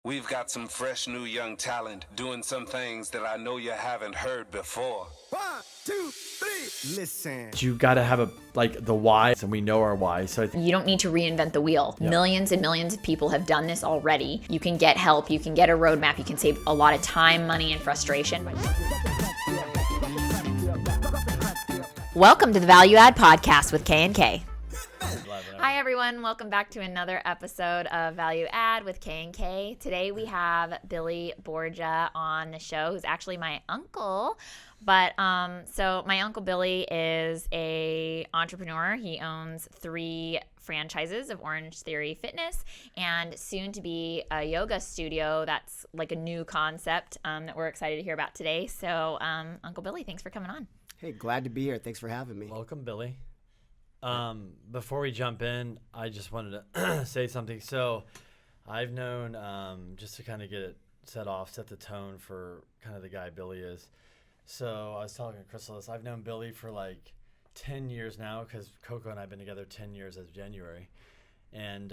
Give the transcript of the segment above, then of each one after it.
We've got some fresh new young talent doing some things that I know you haven't heard before. 1, 2, 3, listen. You got to have the why, and we know our why. So You don't need to reinvent the wheel. Yeah. Millions and millions of people have done this already. You can get help, you can get a roadmap, you can save a lot of time, money, and frustration. Welcome to the Value Add Podcast with K&K. Hi everyone, welcome back to another episode of Value Add with K&K. Today we have Billy Borja on the show, who's actually my uncle. But so my uncle Billy is a entrepreneur. He owns 3 franchises of Orange Theory Fitness and soon to be a yoga studio. That's like a new concept that we're excited to hear about today. So Uncle Billy, thanks for coming on. Hey, glad to be here. Thanks for having me. welcome, Billy. Before we jump in, I just wanted to say something. So I've known, just to kind of get it set the tone for kind of the guy Billy is. So I was talking to Crystal this. I've known Billy for like 10 years now because Coco and I have been together 10 years as January. And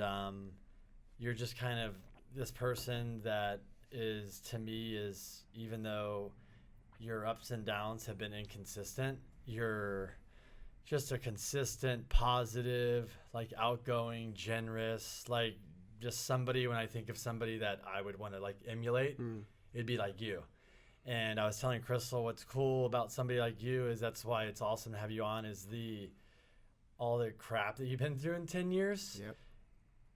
you're just kind of this person that is, to me, is even though your ups and downs have been inconsistent, you're just a consistent, positive, like outgoing, generous, like just somebody, when I think of somebody that I would want to like emulate, it'd be like you. And I was telling Crystal what's cool about somebody like you is that's why it's awesome to have you on is all the crap that you've been through in 10 years. Yep.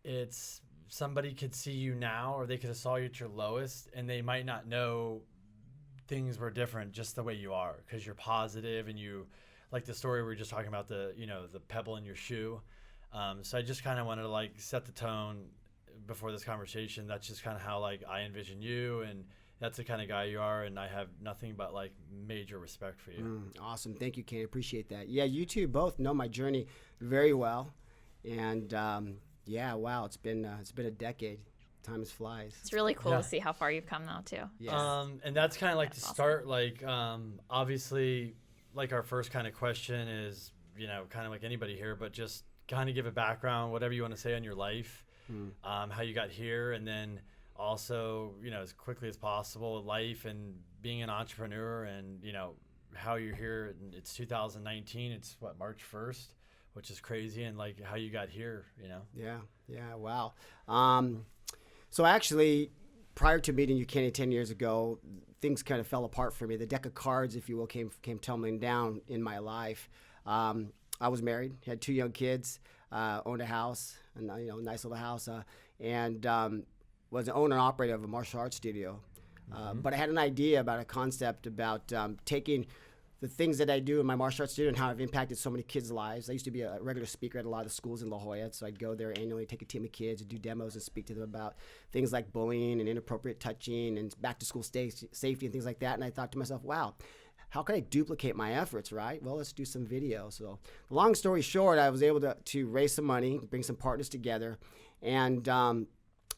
It's somebody could see you now or they could have saw you at your lowest and they might not know things were different just the way you are because you're positive and you like the story we were just talking about the pebble in your shoe. So I just kind of wanted to like set the tone before this conversation. That's just kind of how like I envision you and that's the kind of guy you are. And I have nothing but like major respect for you. Awesome. Thank you, Kane. Appreciate that. Yeah, you two both know my journey very well. And yeah, wow, it's been a decade. Time flies. It's really cool to see how far you've come now too. Yes. And that's kind of like That's to start, like obviously like our first kind of question is, kind of like anybody here, but just kind of give a background, whatever you want to say on your life, how you got here. And then also, as quickly as possible, life and being an entrepreneur and, how you're here. And it's 2019. It's what, March 1st, which is crazy. And like how you got here, Yeah. Wow. So actually, prior to meeting you, Kenny, 10 years ago, things kind of fell apart for me. The deck of cards, if you will, came tumbling down in my life. I was married, had 2 young kids, owned a house, a nice little house, and was an owner and operator of a martial arts studio. But I had an idea about a concept about taking the things that I do in my martial arts studio and how I've impacted so many kids' lives. I used to be a regular speaker at a lot of the schools in La Jolla, so I'd go there annually, take a team of kids and do demos and speak to them about things like bullying and inappropriate touching and back-to-school safety and things like that. And I thought to myself, wow, how can I duplicate my efforts, right? Well, let's do some video. So long story short, I was able to raise some money, bring some partners together, and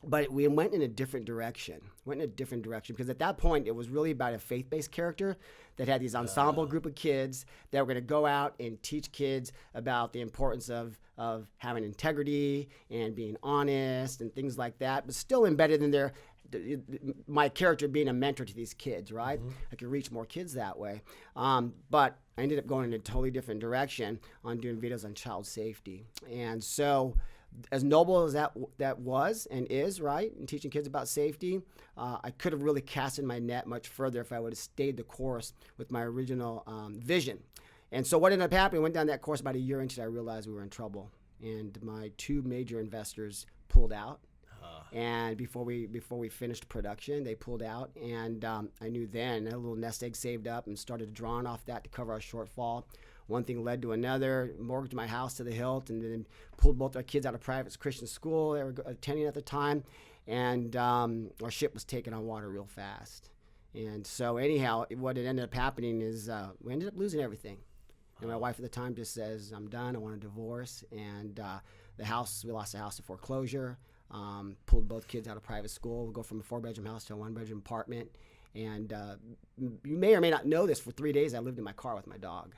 but we went in a different direction. Because at that point, it was really about a faith-based character that had these ensemble group of kids that were going to go out and teach kids about the importance of having integrity and being honest and things like that, but still embedded in my character being a mentor to these kids, right? I could reach more kids that way. But I ended up going in a totally different direction on doing videos on child safety. And so as noble as that was and is, right, and teaching kids about safety, I could have really casted my net much further if I would have stayed the course with my original vision. And so what ended up happening, I went down that course about a year into it, I realized we were in trouble. And my 2 major investors pulled out. And before we finished production, they pulled out. And I knew then, I had a little nest egg saved up and started drawing off that to cover our shortfall. One thing led to another, mortgaged my house to the hilt, and then pulled both our kids out of private Christian school they were attending at the time. And our ship was taken on water real fast. And so anyhow, what it ended up happening is we ended up losing everything. And my wife at the time just says, I'm done, I want a divorce. And we lost the house to foreclosure, pulled both kids out of private school. We go from a 4-bedroom house to a 1-bedroom apartment. And you may or may not know this, for 3 days I lived in my car with my dog.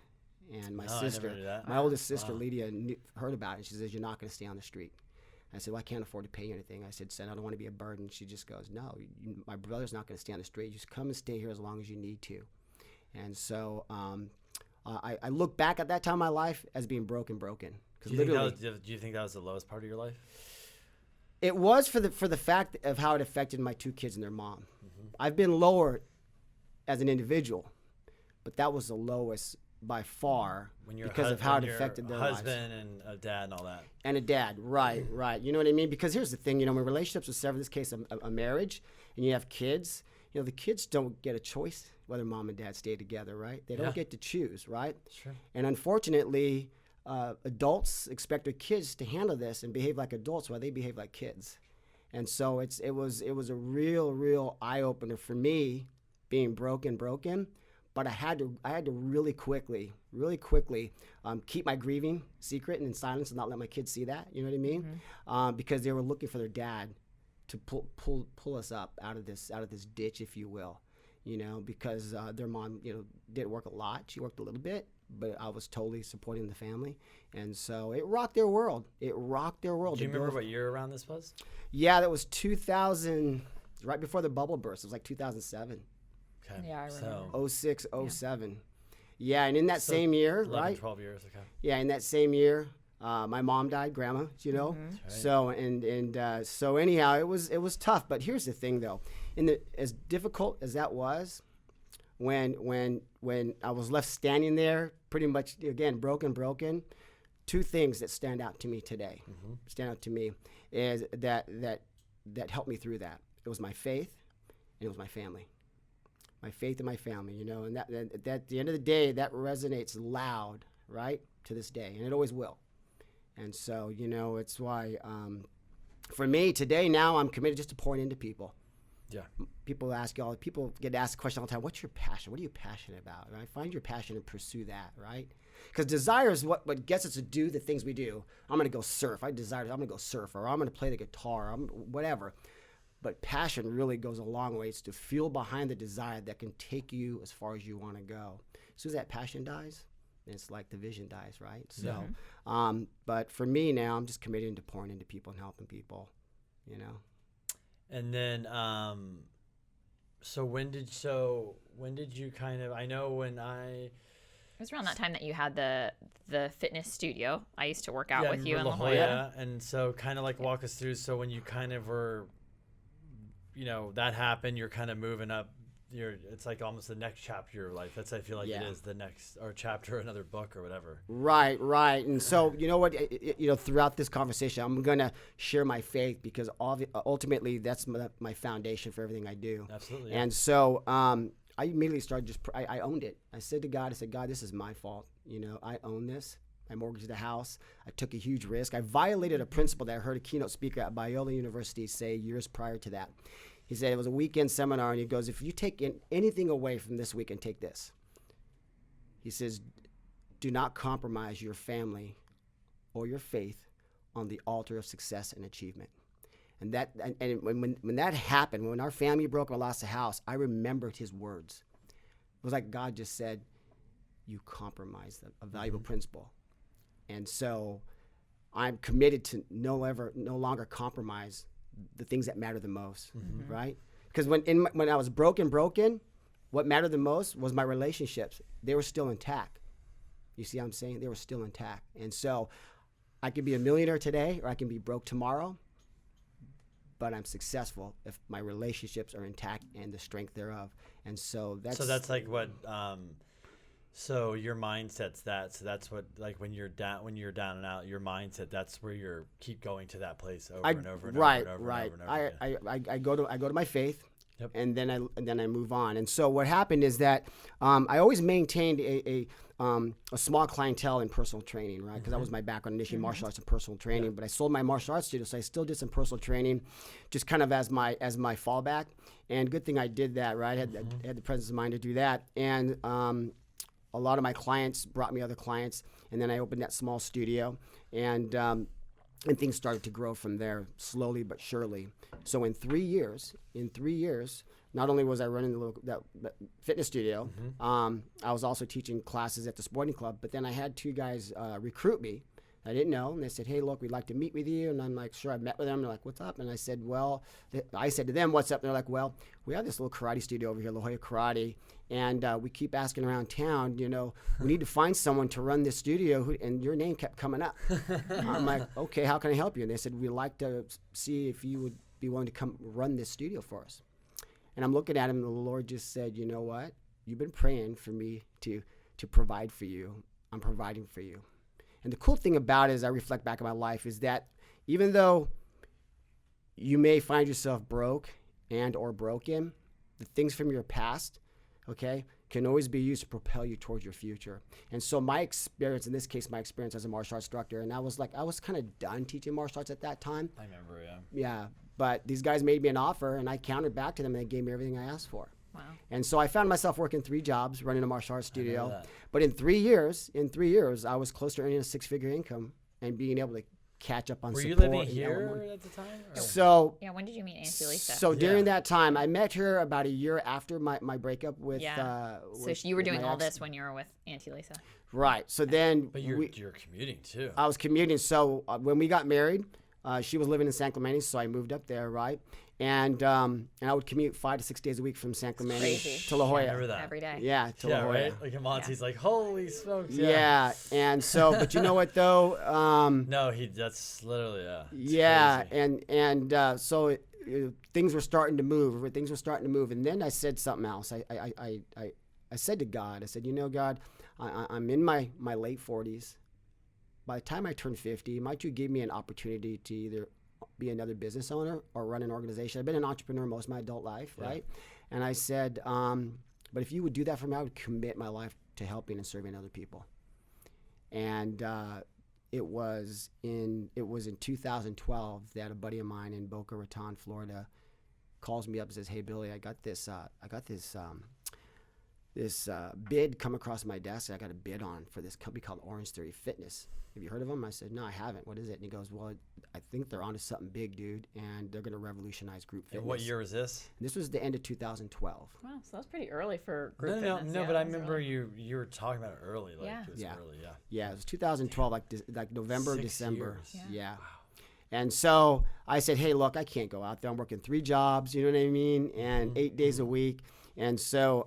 And my sister, my oldest sister, Lydia, heard about it. She says, you're not going to stay on the street. I said, well, I can't afford to pay you anything. I said, son, I don't want to be a burden. She just goes, no, my brother's not going to stay on the street. Just come and stay here as long as you need to. And so I look back at that time in my life as being broken. Do you think that was the lowest part of your life? It was for the fact of how it affected my 2 kids and their mom. Mm-hmm. I've been lower as an individual, but that was the lowest by far because of how it affected their lives. Husband and a dad and all that. And a dad, right. You know what I mean? Because here's the thing, when relationships with several, in this case, a marriage, and you have kids, the kids don't get a choice whether mom and dad stay together, right? They don't get to choose, right? Sure. And unfortunately, adults expect their kids to handle this and behave like adults while they behave like kids. And so it was a real eye opener for me, being broken. But I had to really quickly keep my grieving secret and in silence and not let my kids see that. You know what I mean? Mm-hmm. Because they were looking for their dad to pull us up out of this ditch, if you will. Because their mom, didn't work a lot. She worked a little bit, but I was totally supporting the family. And so it rocked their world. Do you remember what year around this was? Yeah, that was 2000, right before the bubble burst. It was like 2007. Okay. Yeah, I remember. 06, 07. Yeah, and in that same year, 11, right? 12 years, okay. Yeah, in that same year, my mom died, grandma, Mm-hmm. Right. So anyhow, it was tough. But here's the thing, though. As difficult as that was, when I was left standing there, pretty much again broken, 2 things that stand out to me today. Mm-hmm. Is that helped me through that. It was my faith, and it was my family. My faith and my family, and that at the end of the day, that resonates loud, right, to this day, and it always will. And so, it's why, for me today, now I'm committed just to pouring into people. Yeah. People get asked the question all the time, what's your passion? What are you passionate about? Right? Find your passion and pursue that, right? Because desire is what gets us to do the things we do. I'm going to go surf. I'm going to go surf, or I'm going to play the guitar, whatever. But passion really goes a long way. It's to feel behind the desire that can take you as far as you want to go. As soon as that passion dies, it's like the vision dies, right? So, but for me now, I'm just committed to pouring into people and helping people, And then, so when did you kind of? I know when It was around that time that you had the fitness studio. I used to work out with you in La Jolla. Yeah, and so kind of like walk us through. So when you kind of were, that happened, you're kind of moving up. It's like almost the next chapter of your life. I feel like it is the next chapter, another book or whatever. Right. And so, you know what, throughout this conversation, I'm going to share my faith because ultimately that's my foundation for everything I do. Absolutely. And so I immediately started I owned it. I said to God, God, this is my fault. I own this. I mortgaged the house. I took a huge risk. I violated a principle that I heard a keynote speaker at Biola University say years prior to that. He said it was a weekend seminar, and he goes, if you take anything away from this weekend, take this. He says, do not compromise your family or your faith on the altar of success and achievement. And when that happened, when our family broke and lost the house, I remembered his words. It was like God just said, you compromised a valuable principle. And so I'm committed to no longer compromise the things that matter the most, right? Because when I was broken, what mattered the most was my relationships. They were still intact. You see what I'm saying? They were still intact. And so I could be a millionaire today or I can be broke tomorrow, but I'm successful if my relationships are intact and the strength thereof. And so that's like what so your mindset's that. So that's what, like when you're down and out, your mindset, that's where you're keep going to that place over and over and over and over. I go to my faith, and then I move on. And so what happened is that I always maintained a small clientele in personal training, right? Because that was my background, initially martial arts and personal training. But I sold my martial arts studio, so I still did some personal training, just kind of as my fallback. And good thing I did that, right? I had the presence of mind to do that. And a lot of my clients brought me other clients, and then I opened that small studio, and things started to grow from there, slowly but surely. So in 3 years, not only was I running that fitness studio, I was also teaching classes at the sporting club. But then I had 2 guys recruit me I didn't know. And they said, hey, look, we'd like to meet with you. And I'm like, sure. I met with them. They're like, what's up? And I said, well, I said to them, what's up? And they're like, well, we have this little karate studio over here, La Jolla Karate. And we keep asking around town, we need to find someone to run this studio. And your name kept coming up. I'm like, okay, how can I help you? And they said, we'd like to see if you would be willing to come run this studio for us. And I'm looking at him, and the Lord just said, you know what? You've been praying for me to provide for you. I'm providing for you. And the cool thing about it, as I reflect back on my life, is that even though you may find yourself broke and or broken, the things from your past, okay, can always be used to propel you towards your future. And so my experience, in this case, my experience as a martial arts instructor, and I was kind of done teaching martial arts at that time. I remember, yeah. Yeah, but these guys made me an offer, and I countered back to them, and they gave me everything I asked for. Wow. And so I found myself working 3 jobs, running a martial arts studio. But in 3 years, I was close to earning a 6-figure income and being able to catch up on Were support. you living here at the time? Or? So yeah, when did you meet Auntie Lisa? So during that time, I met her about a year after my breakup with. So you were doing all this when you were with Auntie Lisa. Right. So then. But you're commuting too. I was commuting. So when we got married, she was living in San Clemente, so I moved up there, right? And I would commute 5 to 6 days a week from San Clemente to La Jolla. I remember that. Every day. Yeah, to La Jolla. Right? Like Monty's like, holy smokes. Yeah. And so, but you know what though? No, that's literally, and so things were starting to move. And then I said something else. I said to God, I said, God, I'm in my late 40s. By the time I turn 50, might you give me an opportunity to either be another business owner or run an organization? I've been an entrepreneur most of my adult life, right? And I said, but if you would do that for me, I would commit my life to helping and serving other people. And it was in 2012 that a buddy of mine in Boca Raton, Florida, calls me up and says, "Hey Billy, I got this bid come across my desk. I got a bid on for this company called Orange Theory Fitness. Have you heard of them?" I said, "No, I haven't. What is it?" And he goes, "Well, I think they're onto something big, dude, and they're going to revolutionize group fitness." And what year was this? And this was the end of 2012. Wow, so that's pretty early for group fitness. No, but I remember you were talking about it early. Like, it was early, yeah. It was 2012, like November, 6 December. years. Yeah. Wow. And so I said, "Hey, look, I can't go out there. I'm working 3 jobs, you know what I mean, and 8 days a week. And so,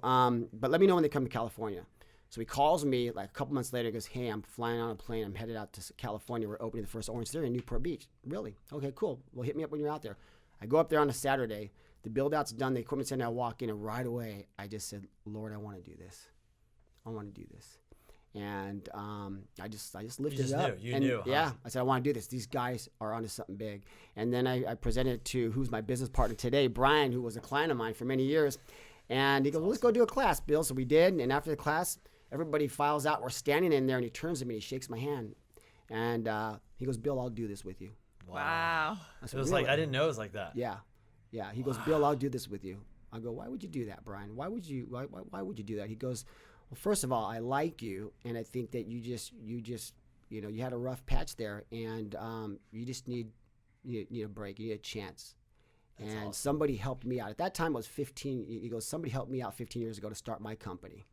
but let me know when they come to California." So he calls me like a couple months later. He goes, "Hey, I'm flying on a plane. I'm headed out to California. We're opening the first Orange Theory in Newport Beach." "Really? Okay, cool. Well, hit me up when you're out there." I go up there on a Saturday. The build out's done. The equipment's in. I walk in, and right away, I just said, "Lord, I want to do this. I want to do this." And I just lifted it up. You knew. Yeah, I said, "I want to do this. These guys are onto something big." And then I presented it to who's my business partner today, Brian, who was a client of mine for many years. And he goes, "Well, let's go do a class, Bill." So we did. And after the class, everybody files out. We're standing in there, and he turns to me and he shakes my hand. And he goes, "Bill, I'll do this with you." Wow. I said, It was "Really?" like, I didn't know it was like that. Yeah. Yeah. He goes, "Bill, I'll do this with you." I go, "Why would you do that, Brian? Why would you do that?" He goes, "Well, first of all, I like you. And I think that you had a rough patch there. And you just need a break. You need a chance." That's awesome. Somebody helped me out. At that time, I was 15. He goes, "Somebody helped me out 15 years ago to start my company."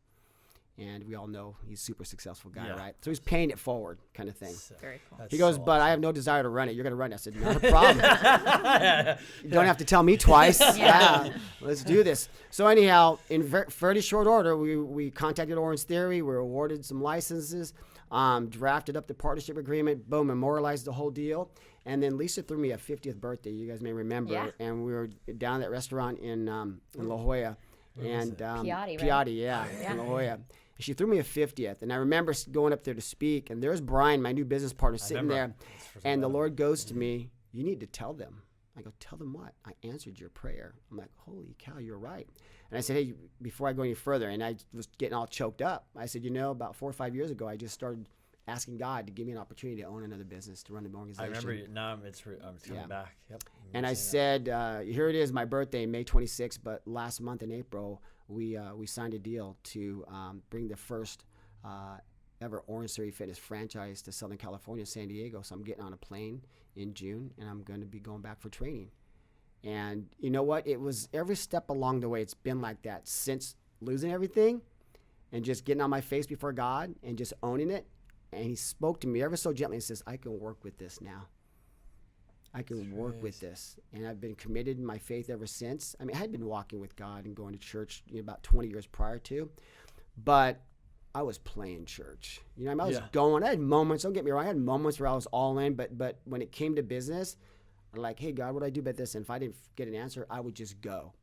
And we all know he's a super successful guy, right? So he's paying it forward kind of thing. Very cool. He goes, "But I have no desire to run it. You're going to run it." I said, "Not a problem. You don't have to tell me twice. Yeah, let's do this." So anyhow, in fairly short order, we contacted Orange Theory. We were awarded some licenses, drafted up the partnership agreement, boom, memorialized the whole deal. And then Lisa threw me a 50th birthday, you guys may remember. Yeah. And we were down at that restaurant in La Jolla. And Piatti, right? Piatti, in La Jolla. She threw me a 50th, and I remember going up there to speak, and there's Brian, my new business partner, sitting there, and the Lord goes to me, "You need to tell them." I go, "Tell them what?" "I answered your prayer." I'm like, "Holy cow, you're right." And I said, "Hey, before I go any further," and I was getting all choked up, I said, "About 4 or 5 years ago, I just started asking God to give me an opportunity to own another business, to run an organization." I remember. Now it's coming back. Yep. And I said, "Here it is, my birthday, May 26th, but last month in April, we signed a deal to bring the first ever Orange Theory Fitness franchise to Southern California, San Diego. So I'm getting on a plane in June, and I'm going to be going back for training." And you know what? It was every step along the way. It's been like that since losing everything and just getting on my face before God and just owning it. And he spoke to me ever so gently and says, I can work with this now. I can work with this. And I've been committed in my faith ever since. I mean, I had been walking with God and going to church about 20 years prior to, but I was playing church. I was going. I had moments, don't get me wrong, I had moments where I was all in, but when it came to business, I'm like, hey, God, what do I do about this? And if I didn't get an answer, I would just go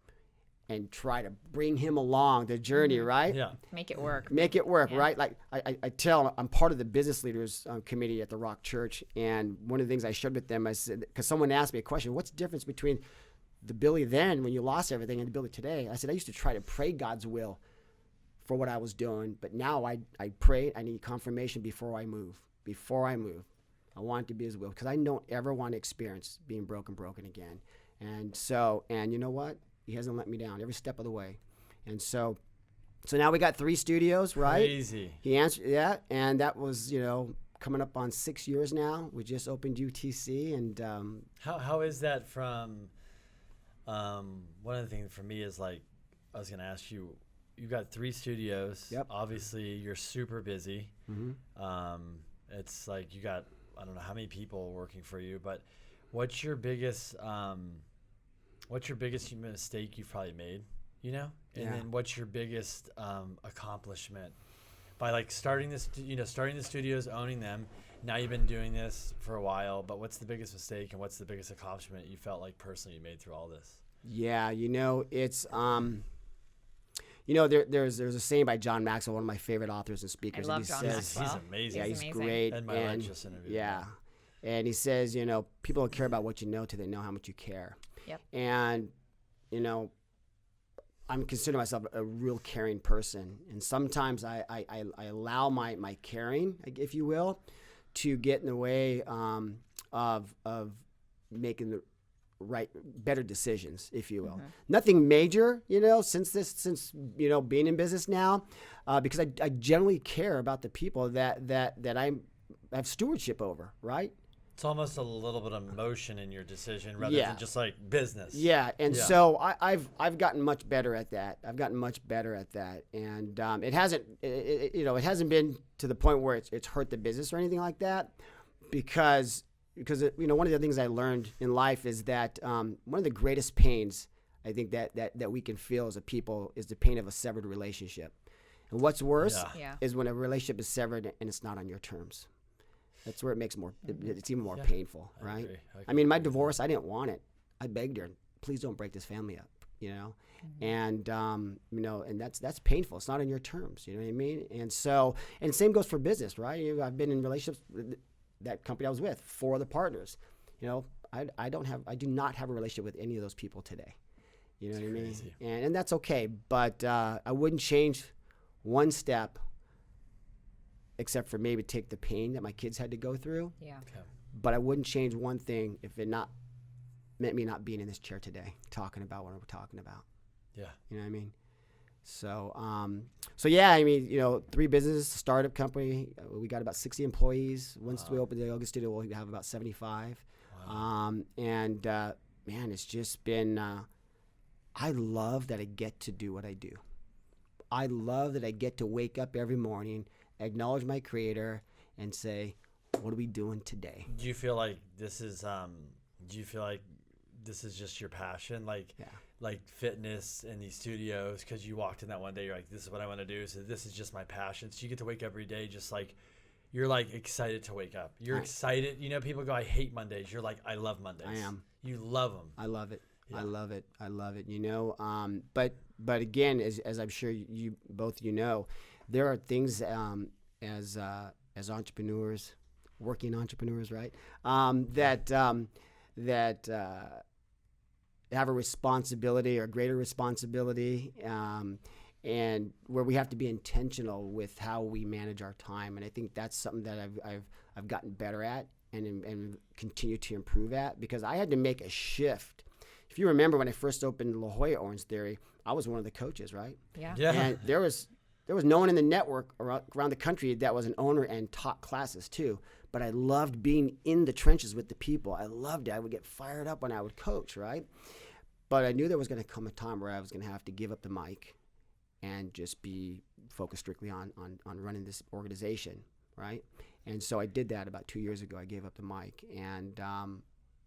and try to bring him along the journey, right? Yeah. Make it work. Right? Like I'm part of the business leaders committee at the Rock Church, and one of the things I shared with them, I said, because someone asked me a question, what's the difference between the Billy then when you lost everything and the Billy today? I said, I used to try to pray God's will for what I was doing, but now I pray, I need confirmation before I move. I want it to be his will, because I don't ever want to experience being broken again. And you know what? He hasn't let me down every step of the way. And so now we got 3 studios, right? Crazy. He answered, yeah. And that was, coming up on 6 years now. We just opened UTC. And how is that from, one of the things for me is like, I was going to ask you, you got 3 studios. Yep. Obviously you're super busy. Mm-hmm. It's like you got, I don't know how many people working for you, but what's your biggest mistake you've probably made, And then what's your biggest accomplishment by like starting the studios, owning them? Now you've been doing this for a while, but what's the biggest mistake and what's the biggest accomplishment you felt like personally you made through all this? Yeah, it's there's a saying by John Maxwell, one of my favorite authors and speakers. I love John Maxwell. He's amazing. Yeah, he's amazing. great. And my just interview. Yeah. And he says, people don't care about what you know till they know how much you care. Yep. And, I'm considering myself a real caring person. And sometimes I allow my caring, if you will, to get in the way of making the better decisions, if you will. Mm-hmm. Nothing major, since being in business now, because I generally care about the people that I have stewardship over, right? It's almost a little bit of emotion in your decision rather than just like business. Yeah, and so I've gotten much better at that. And it hasn't been to the point where it's hurt the business or anything like that, because one of the things I learned in life is that one of the greatest pains I think that we can feel as a people is the pain of a severed relationship. And what's worse is when a relationship is severed and it's not on your terms. That's where it makes it's even more painful, right? I mean, my divorce, I didn't want it. I begged her, please don't break this family up, Mm-hmm. And and that's painful. It's not on your terms, you know what I mean? And same goes for business, right? I've been in relationships. That company I was with, 4 other partners. I do not have a relationship with any of those people today. You know what I mean? And that's okay. But I wouldn't change one step, except for maybe take the pain that my kids had to go through. Yeah. Okay. But I wouldn't change one thing if it meant me not being in this chair today, talking about what we're talking about. Yeah. You know what I mean? So, yeah, I mean, 3 businesses, startup company. We got about 60 employees. Once we open the yoga studio, we'll have about 75. Wow. Man, it's just been, I love that I get to do what I do. I love that I get to wake up every morning, acknowledge my creator, and say, what are we doing today? Do you feel like this is, just your passion? Like fitness in these studios, because you walked in that one day, you're like, this is what I want to do, so this is just my passion. So you get to wake up every day just like, you're like excited to wake up. You're excited. People go, I hate Mondays. You're like, I love Mondays. I am. You love them. I love it. Yeah. I love it. But again, as I'm sure you both there are things as entrepreneurs, working entrepreneurs, right? That have a responsibility or greater responsibility, and where we have to be intentional with how we manage our time. And I think that's something that I've gotten better at and continue to improve at, because I had to make a shift. If you remember when I first opened La Jolla Orange Theory, I was one of the coaches, right? Yeah. And there was no one in the network around the country that was an owner and taught classes too. But I loved being in the trenches with the people. I loved it. I would get fired up when I would coach, right? But I knew there was going to come a time where I was going to have to give up the mic and just be focused strictly on running this organization, right? And so I did that about 2 years ago. I gave up the mic. And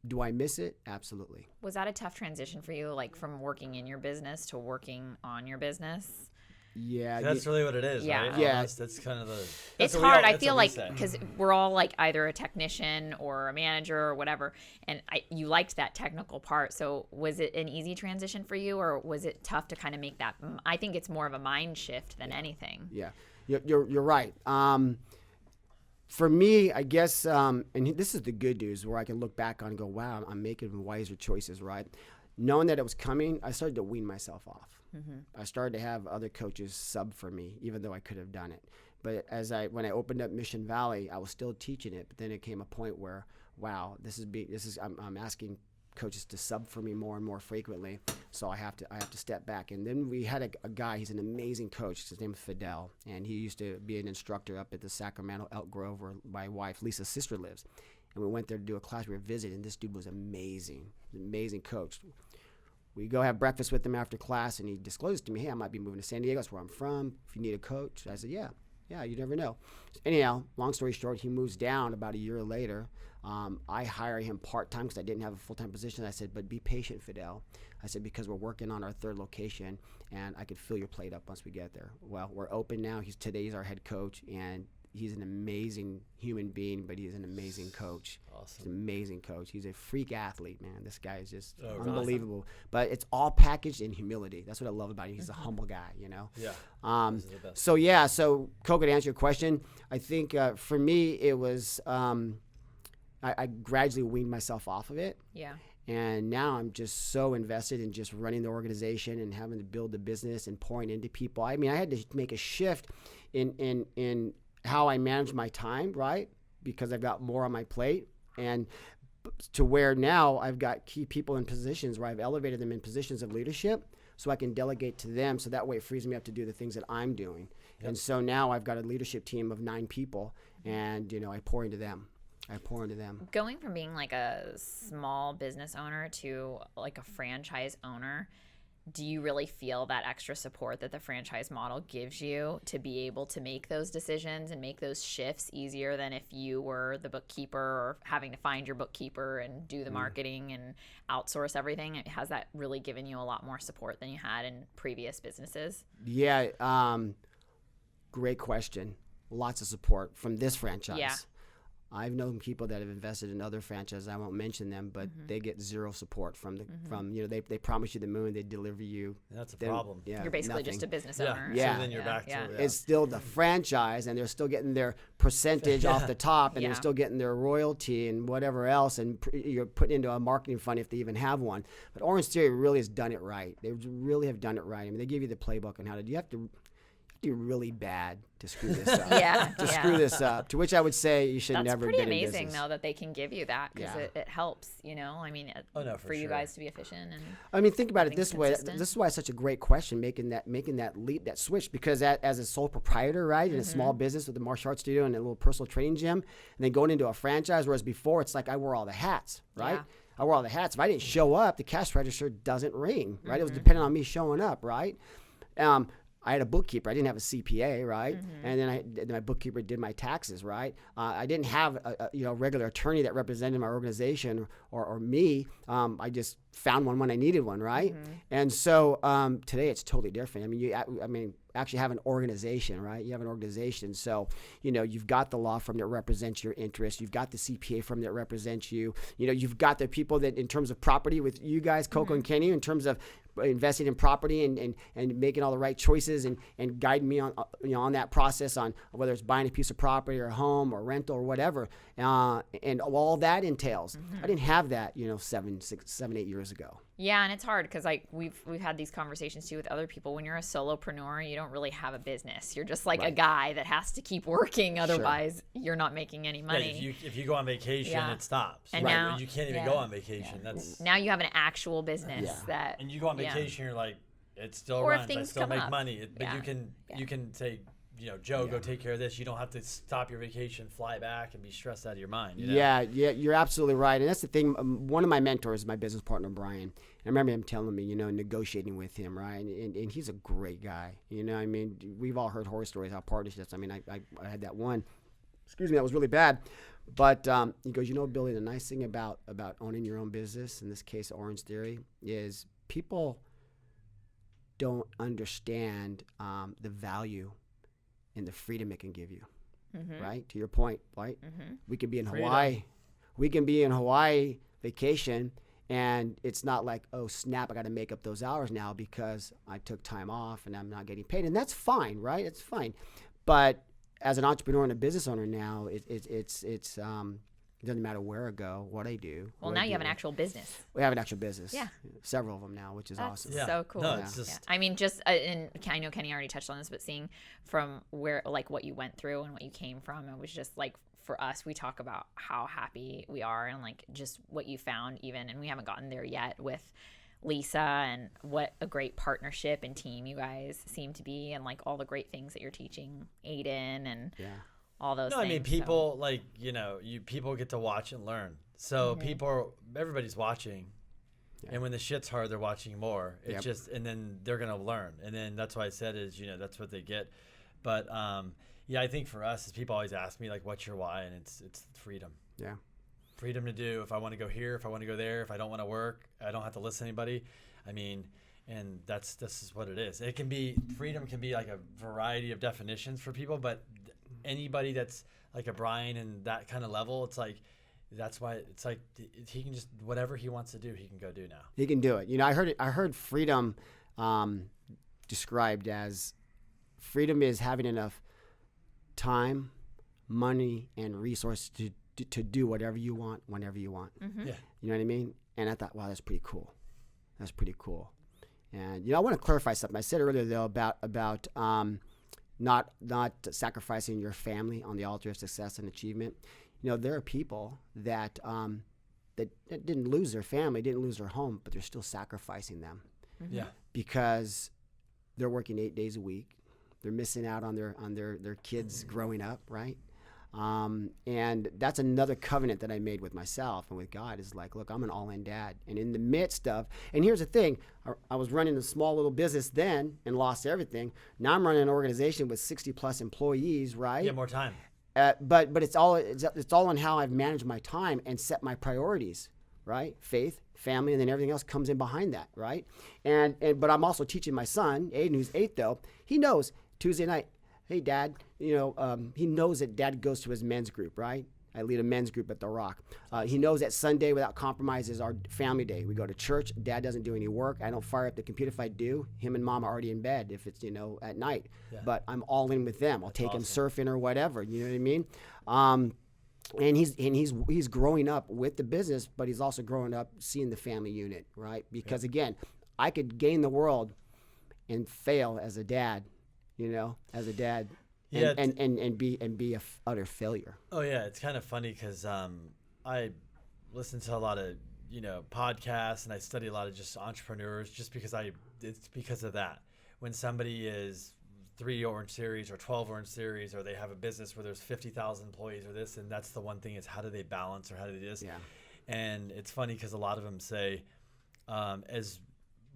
do I miss it? Absolutely. Was that a tough transition for you, like from working in your business to working on your business? Yeah. That's really what it is, Yeah. right? Yeah. Almost, that's kind of the... It's hard. I feel like because we're all like either a technician or a manager or whatever, and you liked that technical part. So was it an easy transition for you, or was it tough to kind of make that? I think it's more of a mind shift than anything. Yeah, you're right. For me, I guess, and this is the good news where I can look back on and go, wow, I'm making wiser choices, right? Knowing that it was coming, I started to wean myself off. I started to have other coaches sub for me, even though I could have done it. But when I opened up Mission Valley, I was still teaching it. But then it came a point where, wow, I'm asking coaches to sub for me more and more frequently. So I have to step back. And then we had a guy. He's an amazing coach. His name is Fidel, and he used to be an instructor up at the Sacramento Elk Grove, where my wife Lisa's sister lives. And we went there to do a class. We were visiting. This dude was amazing, amazing coach. We go have breakfast with him after class, and he discloses to me, hey, I might be moving to San Diego. That's where I'm from. If you need a coach. I said, yeah, you never know. Anyhow, long story short, he moves down about a year later. I hire him part-time because I didn't have a full-time position. I said, but be patient, Fidel. I said, because we're working on our third location, and I could fill your plate up once we get there. Well, we're open now. Today's our head coach, and he's an amazing human being, but he's an amazing coach. Awesome. He's an amazing coach. He's a freak athlete, man. This guy is just Awesome. unbelievable. But it's all packaged in humility. That's what I love about him. He's a humble guy, you know? Yeah. So Coco, to answer your question, I think for me it was I gradually weaned myself off of it. Yeah. And now I'm just so invested in just running the organization and having to build the business and pouring into people. I mean, I had to make a shift in how I manage my time, right? Because I've got more on my plate, and to where now I've got key people in positions where I've elevated them in positions of leadership, so I can delegate to them. So that way it frees me up to do the things that I'm doing. Yep. And so now I've got a leadership team of 9 people, and I pour into them. Going from being like a small business owner to like a franchise owner, do you really feel that extra support that the franchise model gives you to be able to make those decisions and make those shifts easier than if you were the bookkeeper or having to find your bookkeeper and do the marketing and outsource everything? Has that really given you a lot more support than you had in previous businesses? Yeah, great question. Lots of support from this franchise. Yeah. I've known people that have invested in other franchises. I won't mention them, but they get zero support from they promise you the moon, they deliver you. That's a problem. Yeah, you're basically nothing. just a business owner. Yeah. So then you're back to it. It's still the franchise, and they're still getting their percentage off the top, and they're still getting their royalty and whatever else, and you're putting into a marketing fund if they even have one. But Orange Theory really has done it right. They really have done it right. I mean, they give you the playbook on how to do. You have to do really bad to screw this up. Screw this up. To which I would say you should never. That's pretty amazing, though, that they can give you that, because it helps. I mean, for you guys to be efficient. And I mean, think about it this way. This is why it's such a great question, making that leap, that switch, because as a sole proprietor, right, in a small business with a martial arts studio and a little personal training gym, and then going into a franchise, whereas before it's like I wore all the hats, right? Yeah. I wore all the hats. If I didn't show up, the cash register doesn't ring, right? It was dependent on me showing up, right? I had a bookkeeper. I didn't have a CPA, right? And then my bookkeeper did my taxes, right? I didn't have a regular attorney that represented my organization or me. I just found one when I needed one, right? And so today it's totally different. I mean, actually have an organization, right? You have an organization. So, you've got the law firm that represents your interests. You've got the CPA firm that represents you. You've got the people that, in terms of property with you guys, Coco and Kenny, in terms of investing in property and making all the right choices and guiding me on that process, on whether it's buying a piece of property or a home or rental or whatever. And all that entails. I didn't have that, 7-8 years ago. Yeah, and it's hard because we've had these conversations too with other people. When you're a solopreneur, you don't really have a business. You're just like a guy that has to keep working. Otherwise, you're not making any money. Yeah, if you go on vacation, it stops. And now you can't even go on vacation. That's now you have an actual business that. And you go on vacation, you're like, it still or runs. I still make money. But you can say, Joe, go take care of this. You don't have to stop your vacation, fly back, and be stressed out of your mind. Yeah, you're absolutely right. And that's the thing. One of my mentors is my business partner, Brian. I remember him telling me, negotiating with him, right? And he's a great guy. I mean, we've all heard horror stories, how partnerships. I mean, I had that one that was really bad. But he goes, Billy, the nice thing about owning your own business, in this case, Orange Theory, is people don't understand the value and the freedom it can give you, right? To your point, right? We can be in Hawaii. We can be in Hawaii vacation, and it's not like, oh, snap, I got to make up those hours now because I took time off and I'm not getting paid. And that's fine, right? It's fine. But as an entrepreneur and a business owner now, it doesn't matter where I go, what I do. Well, now you have an actual business. We have an actual business. Yeah. Several of them now, which is awesome. Yeah. So cool. No, it's just... I mean, and I know Kenny already touched on this, but seeing from where, like, what you went through and what you came from, it was just like, for us, we talk about how happy we are and like just what you found even, and we haven't gotten there yet with Lisa, and what a great partnership and team you guys seem to be, and like all the great things that you're teaching Aiden and all those things. I mean, people people get to watch and learn. So everybody's watching. Yeah. And when the shit's hard, they're watching more. It's and then they're going to learn. And then that's why I said is, that's what they get. But, I think for us, is people always ask me, like, what's your why? And it's freedom. Yeah. Freedom to do. If I want to go here, if I want to go there, if I don't want to work, I don't have to listen to anybody. I mean, and this is what it is. Freedom can be like a variety of definitions for people, but anybody that's like a Brian and that kind of level, it's like, that's why it's like he can just, whatever he wants to do, he can go do now. He can do it. I heard freedom described as, freedom is having enough time, money, and resources to do whatever you want, whenever you want. Yeah. You know what I mean? And I thought, wow, that's pretty cool. That's pretty cool. And I want to clarify something. I said earlier though about not sacrificing your family on the altar of success and achievement. There are people that didn't lose their family, didn't lose their home, but they're still sacrificing them. Yeah. Because they're working 8 days a week. They're missing out on their kids growing up, right? And that's another covenant that I made with myself and with God, is like, look, I'm an all-in dad. And in the midst of, and here's the thing, I was running a small little business then and lost everything. Now I'm running an organization with 60 plus employees, right? Yeah, more time. But it's all on how I've managed my time and set my priorities, right? Faith, family, and then everything else comes in behind that, right? But I'm also teaching my son, Aiden, who's 8 though. He knows Tuesday night, hey, Dad, he knows that Dad goes to his men's group, right? I lead a men's group at The Rock. He knows that Sunday Without Compromise is our family day. We go to church. Dad doesn't do any work. I don't fire up the computer. If I do, him and Mom are already in bed if it's, at night. Yeah. But I'm all in with them. I'll take him surfing or whatever. You know what I mean? And he's growing up with the business, but he's also growing up seeing the family unit, right? Because again, I could gain the world and fail as a dad. As a dad, and be a utter failure. Oh yeah, it's kind of funny because I listen to a lot of podcasts, and I study a lot of just entrepreneurs, just because it's because of that. When somebody is 3 Orange Series or 12 Orange Series, or they have a business where there's 50,000 employees or this, and that's the one thing is, how do they balance, or how do they do this? Yeah. And it's funny because a lot of them say, as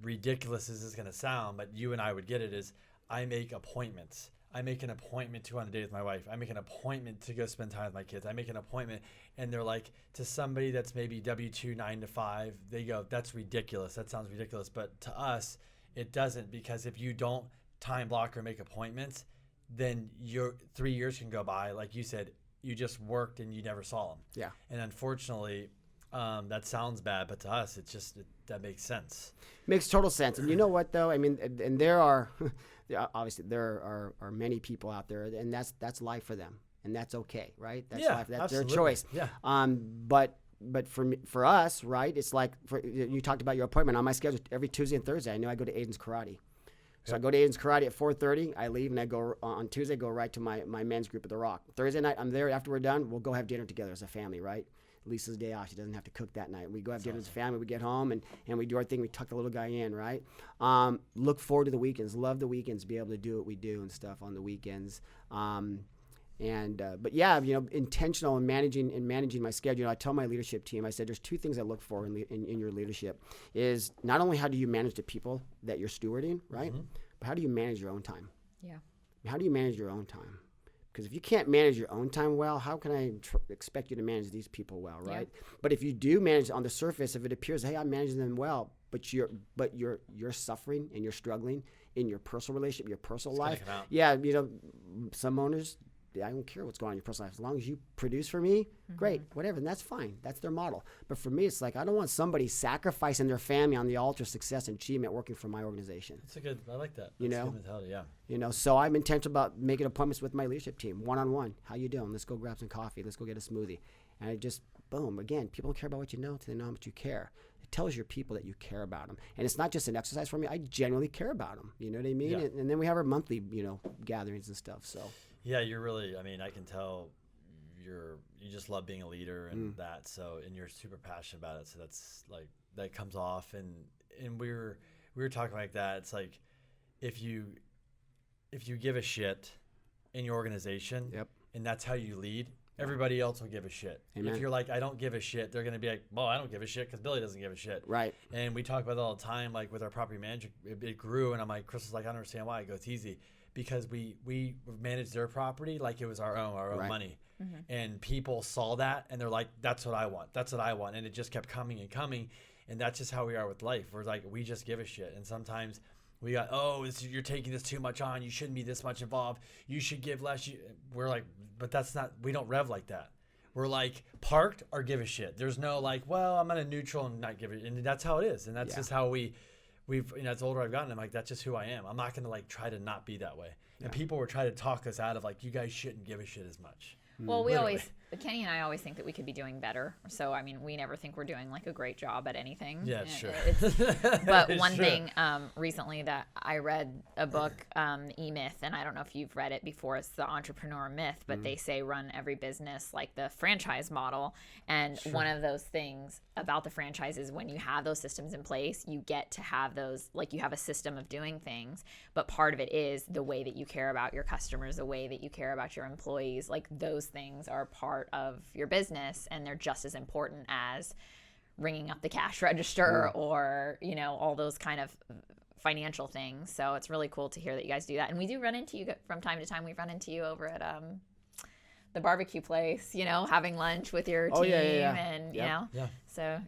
ridiculous as this is going to sound, but you and I would get it, is I make appointments. I make an appointment to go on a date with my wife. I make an appointment to go spend time with my kids. I make an appointment, and they're like, to somebody that's maybe W-2, 9 to 5, they go, that's ridiculous. That sounds ridiculous. But to us, it doesn't, because if you don't time block or make appointments, then your 3 years can go by. Like you said, you just worked and you never saw them. Yeah. And unfortunately, that sounds bad, but to us, that makes sense. Makes total sense. And you know what, though? I mean, and there are... obviously there are many people out there, and that's life for them, and that's okay, right? That's life. That's absolutely their choice. Yeah. But for us, right? It's like you talked about your appointment on my schedule every Tuesday and Thursday. I know I go to Aiden's karate, so I go to Aiden's karate at 4:30. I leave and I go on Tuesday. Go right to my men's group at The Rock. Thursday night I'm there. After we're done, we'll go have dinner together as a family, right? Lisa's day off. She doesn't have to cook that night. We go have dinner as a family. We get home and we do our thing. We tuck the little guy in, right? Look forward to the weekends. Love the weekends. Be able to do what we do and stuff on the weekends. But yeah, intentional in managing my schedule. I tell my leadership team, I said, there's 2 things I look for in your leadership. Is not only how do you manage the people that you're stewarding, right? Mm-hmm. But how do you manage your own time? Yeah. How do you manage your own time? Because if you can't manage your own time well, how can I expect you to manage these people well, right? Yeah. But if you do manage on the surface, if it appears, hey, I'm managing them well, but you're suffering and you're struggling in your personal relationship, your personal life. Yeah, some owners, I don't care what's going on in your personal life. As long as you produce for me, great, whatever, and that's fine. That's their model. But for me, it's like I don't want somebody sacrificing their family on the altar of success and achievement working for my organization. I like that. That's a good mentality, yeah. So I'm intentional about making appointments with my leadership team, one-on-one. How you doing? Let's go grab some coffee. Let's go get a smoothie. And I just, boom, again, people don't care about what you know until they know how much you care. It tells your people that you care about them. And it's not just an exercise for me. I genuinely care about them. You know what I mean? Yeah. And then we have our monthly, gatherings and stuff, so. Yeah, you're really, I can tell you just love being a leader and that, so, and you're super passionate about it. So that's like, that comes off. And we were talking like that. It's like, if you give a shit in your organization and that's how you lead, everybody else will give a shit. Amen. If you're like, I don't give a shit, they're going to be like, well, I don't give a shit because Billy doesn't give a shit. Right. And we talk about that all the time, like with our property manager, it grew. And I'm like, Chris is like, I don't understand why. I go, it's easy. Because we managed their property like it was our own money. Mm-hmm. And people saw that and they're like, that's what I want. That's what I want. And it just kept coming and coming. And that's just how we are with life. We're like, we just give a shit. And sometimes we got, you're taking this too much on. You shouldn't be this much involved. You should give less. We're like, but that's not, we don't rev like that. We're like parked or give a shit. There's no like, well, I'm on a neutral and not give it. And that's how it is. And that's just how we've, as older I've gotten, I'm like, that's just who I am. I'm not going to like try to not be that way. Yeah. And people were trying to talk us out of like, you guys shouldn't give a shit as much. Well, Kenny and I always think that we could be doing better. So, we never think we're doing like a great job at anything. Yeah, sure. But one thing recently that I read a book, E-Myth, and I don't know if you've read it before, it's the Entrepreneur Myth, but they say run every business like the franchise model. And one of those things about the franchise is when you have those systems in place, you get to have those, like you have a system of doing things, but part of it is the way that you care about your customers, the way that you care about your employees. Like those things are part of your business, and they're just as important as ringing up the cash register or all those kind of financial things. So it's really cool to hear that you guys do that. And we do run into you from time to time. We run into you over at the barbecue place, having lunch with your team. And so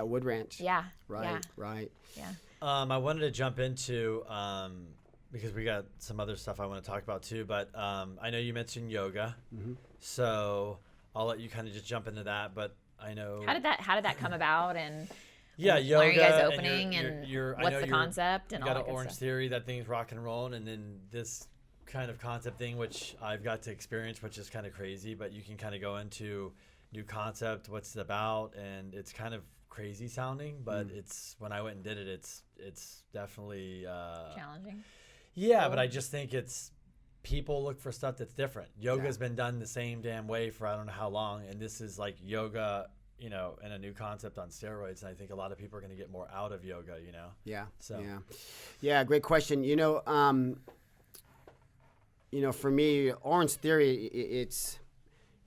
Wood Ranch. Right. Yeah. I wanted to jump into because we got some other stuff I want to talk about too, but I know you mentioned yoga, so I'll let you kind of just jump into that. But I know how did that come about, and yoga. Why are you guys opening, and what's the concept, and all that good stuff? You got an Orange Theory, that thing's rock and rolling, and then this kind of concept thing, which I've got to experience, which is kind of crazy. But you can kind of go into new concept, what's it about, and it's kind of crazy sounding, but it's when I went and did it, it's definitely challenging. Yeah, cool. But I just think it's people look for stuff that's different. Yoga's been done the same damn way for I don't know how long, and this is like yoga, and a new concept on steroids. And I think a lot of people are going to get more out of yoga, Yeah. So. Yeah. Great question. For me, Orange Theory, it's,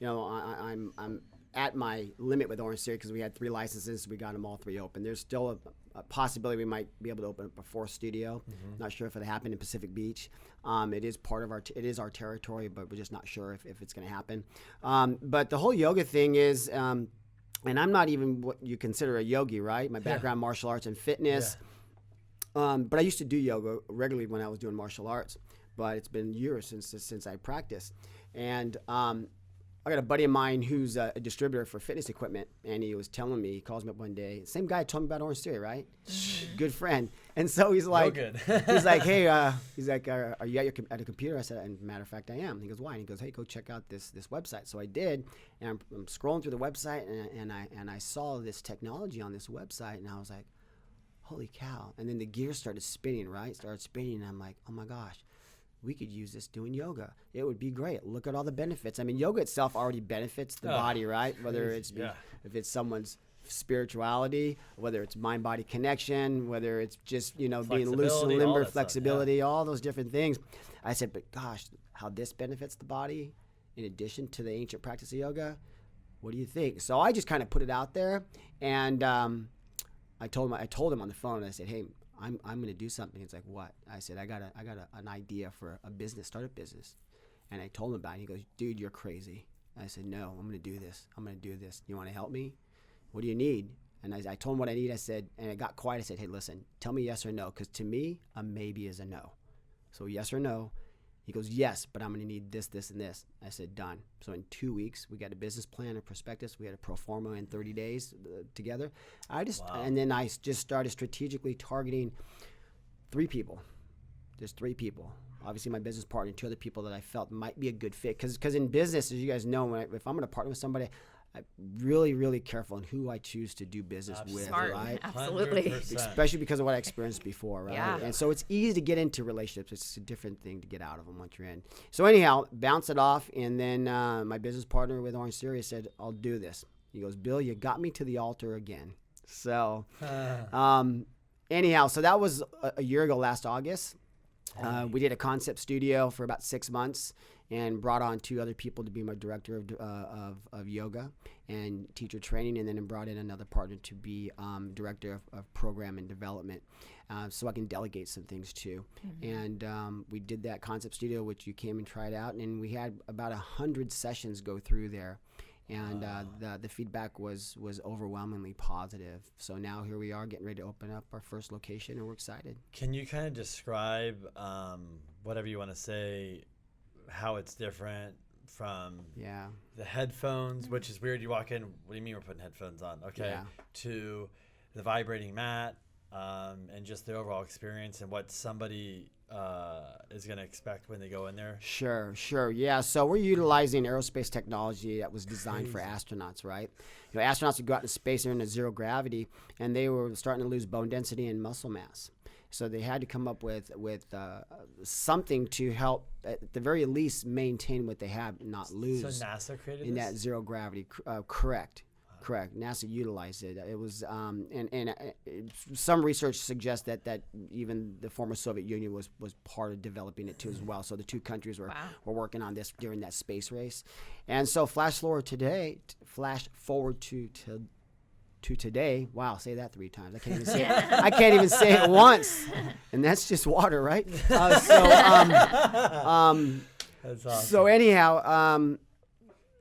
I'm at my limit with Orange Theory because we had 3 licenses. We got them all 3 open. There's still a possibility we might be able to open up a 4th studio. Not sure if it happened in Pacific Beach. It is part of it is our territory, but we're just not sure if it's going to happen. But the whole yoga thing is, and I'm not even what you consider a yogi, right? My background, martial arts and fitness. Yeah. But I used to do yoga regularly when I was doing martial arts. But it's been years since I practiced. And I got a buddy of mine who's a distributor for fitness equipment, and he was telling me, he calls me up one day, same guy told me about Orange Theory, right? Good friend. And so he's like, he's like, hey, are you at a computer? I said, matter of fact, I am. He goes, why? And he goes, hey, go check out this website. So I did, and I'm scrolling through the website, and I saw this technology on this website, and I was like, holy cow. And then the gears started spinning, right? Started spinning, and I'm like, oh my gosh. We could use this doing yoga. It would be great. Look at all the benefits. I mean, yoga itself already benefits the body, right? Whether it's if it's someone's spirituality, whether it's mind-body connection, whether it's just, being loose and limber, flexibility, all those different things. I said, but gosh, how this benefits the body in addition to the ancient practice of yoga, what do you think? So I just kind of put it out there, and I told him on the phone, and I said, hey, I'm going to do something. He's like, what? I said, I got an idea for a business, start a business. And I told him about it. He goes, dude, you're crazy. I said, no, I'm going to do this. I'm going to do this. You want to help me? What do you need? And I told him what I need. I said, and it got quiet. I said, hey, listen, tell me yes or no, because to me, a maybe is a no. So yes or no. He goes, yes, but I'm going to need this, this, and this. I said, done. So in 2 weeks, we got a business plan, a prospectus. We had a pro forma in 30 days together. And then I just started strategically targeting 3 people. There's 3 people. Obviously, my business partner, 2 other people that I felt might be a good fit. Because in business, as you guys know, if I'm going to partner with somebody, I'm really, really careful on who I choose to do business with, Smart. right? Absolutely. 100%. Especially because of what I experienced before, right? Yeah. And so it's easy to get into relationships. It's a different thing to get out of them once you're in. So anyhow, bounce it off, and then my business partner with Orange Theory said, I'll do this. He goes, Bill, you got me to the altar again. So anyhow, so that was a year ago last August. We did a concept studio for about 6 months and brought on 2 other people to be my director of yoga and teacher training, and then brought in another partner to be director of program and development, so I can delegate some things too. And we did that concept studio, which you came and tried out, and we had about 100 sessions go through there. And the feedback was overwhelmingly positive. So now here we are getting ready to open up our first location, and we're excited. Can you kind of describe whatever you want to say, how it's different from the headphones, which is weird. You walk in, what do you mean we're putting headphones on? Okay. Yeah. To the vibrating mat and just the overall experience and what somebody is going to expect when they go in there? Sure. Yeah. So we're utilizing aerospace technology that was designed for astronauts, right? You know, astronauts would go out into space, they're in a zero gravity, and they were starting to lose bone density and muscle mass. So they had to come up with something to help, at the very least, maintain what they have, not lose. So NASA created in this? that zero gravity. Correct. Correct. NASA utilized it. It was, some research suggests that even the former Soviet Union was part of developing it too as well. So the 2 countries were working on this during that space race. And so flash forward to today. Wow, say that 3 times. I can't even say it. I can't even say it once. And that's just water, right? That's awesome. So anyhow,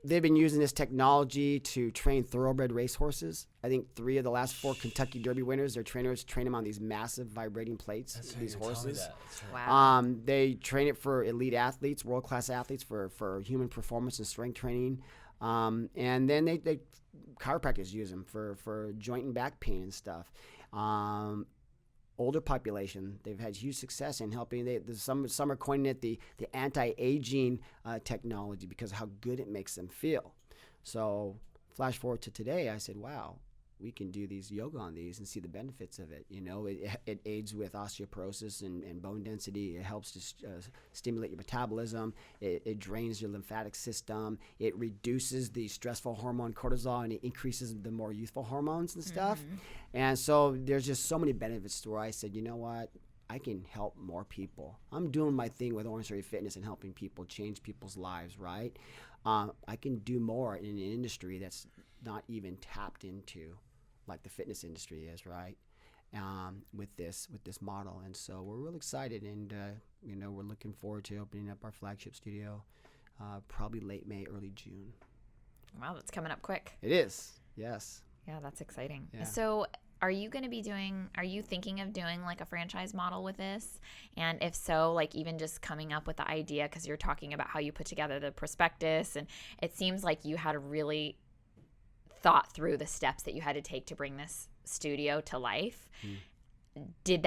they've been using this technology to train thoroughbred racehorses. I think 3 of the last 4 Kentucky Derby winners, their trainers train them on these massive vibrating plates. These horses. Wow. They train it for elite athletes, world-class athletes, for human performance and strength training. And then they chiropractors use them for joint and back pain and stuff. Older population, they've had huge success in helping. Some are coining it the anti-aging technology because of how good it makes them feel. So flash forward to today, I said, wow, we can do these yoga on these and see the benefits of it. You know, it aids with osteoporosis and bone density. It helps to stimulate your metabolism. It drains your lymphatic system. It reduces the stressful hormone cortisol, and it increases the more youthful hormones and stuff. And so there's just so many benefits to where I said, you know what? I can help more people. I'm doing my thing with Orange Theory Fitness and helping people change people's lives, right? I can do more in an industry that's not even tapped into, like the fitness industry is, right? With this model. And so we're real excited, and we're looking forward to opening up our flagship studio probably late May, early June. Wow, that's coming up quick. It is, yes. Yeah, that's exciting. Yeah. So are you thinking of doing like a franchise model with this? And if so, like even just coming up with the idea, because you're talking about how you put together the prospectus, and it seems like you had really thought through the steps that you had to take to bring this studio to life. Did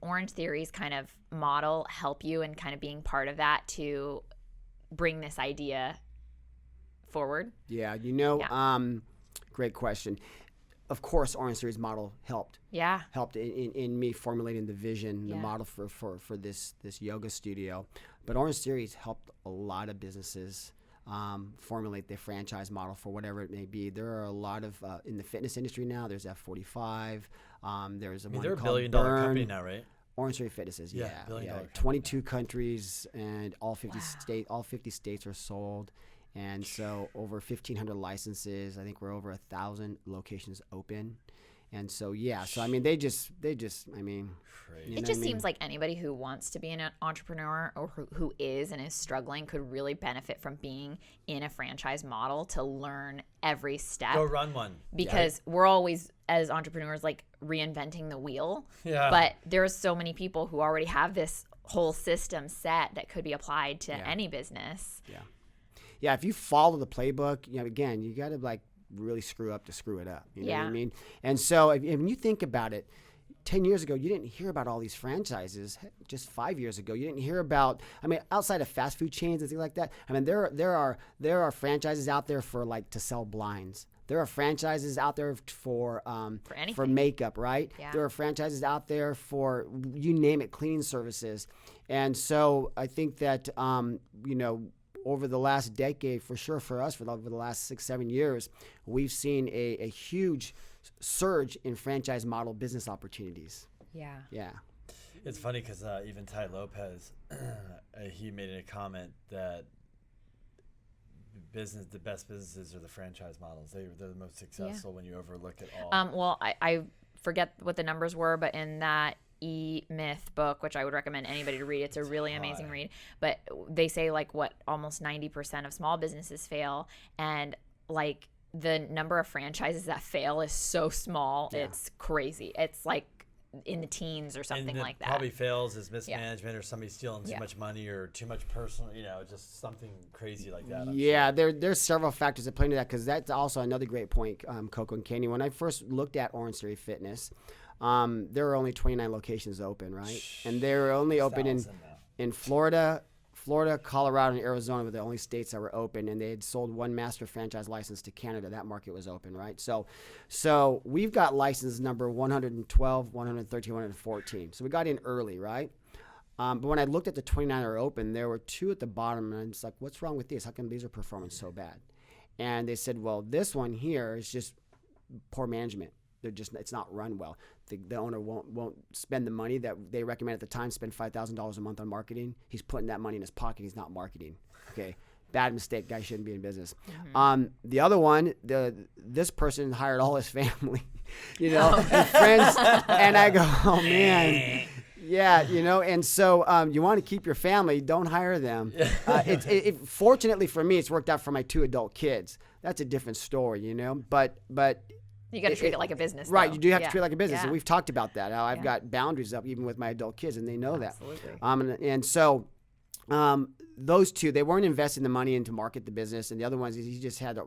Orange Theory's kind of model help you in kind of being part of that to bring this idea forward? Yeah, great question. Of course, Orange Theory's model helped. Yeah. Helped in me formulating the vision, the model for this yoga studio. But Orange Theory's helped a lot of businesses formulate their franchise model for whatever it may be. There are a lot of in the fitness industry now. There's F45. There's one they're called $1 billion company Burn. now, right? Orange Theory Fitness is, $1 billion 22 countries, and all 50 states are sold. And so over 1,500 licenses. I think we're over 1,000 locations open. And so, yeah, so I mean, they just, I mean, Crazy. It just seems like anybody who wants to be an entrepreneur or who is and is struggling could really benefit from being in a franchise model to learn every step. Go run one. Because we're always, as entrepreneurs, like reinventing the wheel. Yeah. But there's so many people who already have this whole system set that could be applied to any business. Yeah. Yeah, if you follow the playbook, again, you got to like really screw up to screw it up. You know what I mean? And so when you think about it, 10 years ago, you didn't hear about all these franchises. Just 5 years ago, you didn't hear about, I mean, outside of fast food chains and things like that. I mean, there are franchises out there for like to sell blinds. There are franchises out there for makeup, right? Yeah. There are franchises out there for, you name it, cleaning services. And so I think that, over the last decade, for sure, for us, over the last 6-7 years, we've seen a huge surge in franchise model business opportunities. Yeah. Yeah. It's funny because even Ty Lopez, he made a comment that the best businesses are the franchise models. They're the most successful when you overlook it all. Well, I forget what the numbers were, but in that E-Myth book, which I would recommend anybody to read, it's a really amazing read, but they say like almost 90% of small businesses fail, and like the number of franchises that fail is so small. It's crazy. It's like in the teens or something like that. Probably fails is mismanagement or somebody stealing too much money or too much personal, just something crazy like that. Yeah, there's several factors that play into that, because that's also another great point, Coco and Kenny. When I first looked at Orange Theory Fitness, there were only 29 locations open, right? And they were only open in Florida, Colorado, and Arizona were the only states that were open, and they had sold one master franchise license to Canada. That market was open, right? So we've got license number 112, 113, 114. So we got in early, right? But when I looked at the 29 that are open, there were 2 at the bottom, and I'm just like, what's wrong with these? How come these are performing so bad? And they said, well, this one here is just poor management. It's not run well. The owner won't spend the money that they recommend at the time, spend $5,000 a month on marketing. He's putting that money in his pocket. He's not marketing. Okay. Bad mistake. Guy shouldn't be in business. Mm-hmm. The other one, this person hired all his family, and friends. And I go, oh man. Yeah, and so you want to keep your family, don't hire them. Fortunately for me, it's worked out for my 2 adult kids. That's a different story, but you got to treat it like a business. Right, though. you do have to treat it like a business. Yeah. And we've talked about that, how I've got boundaries up even with my adult kids, and they know that. Absolutely. And so those 2, they weren't investing the money into market the business, and the other ones, he just had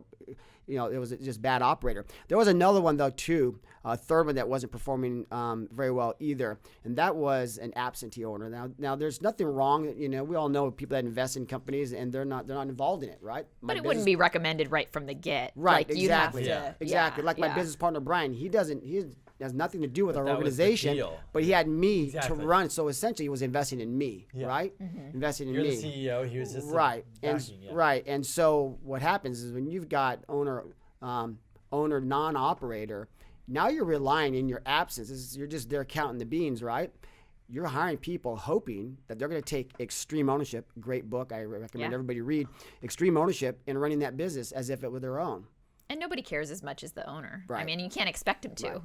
it was just bad operator. There was another one, though, too, a third one that wasn't performing very well either, and that was an absentee owner. Now there's nothing wrong. We all know people that invest in companies, and they're not involved in it, right? But it wouldn't be recommended right from the get. Right, like, exactly. You'd have to, exactly. Like my business partner, Brian, he has nothing to do with our organization, but he had me to run. So essentially, he was investing in me, right? Mm-hmm. Investing in me. You're the CEO. He was just right. backing, Right. And so what happens is when you've got owner, non-operator, now you're relying in your absence. You're just there counting the beans, right? You're hiring people hoping that they're going to take extreme ownership. Great book. I recommend everybody read Extreme Ownership in running that business as if it were their own. And nobody cares as much as the owner. Right. I mean, you can't expect him to.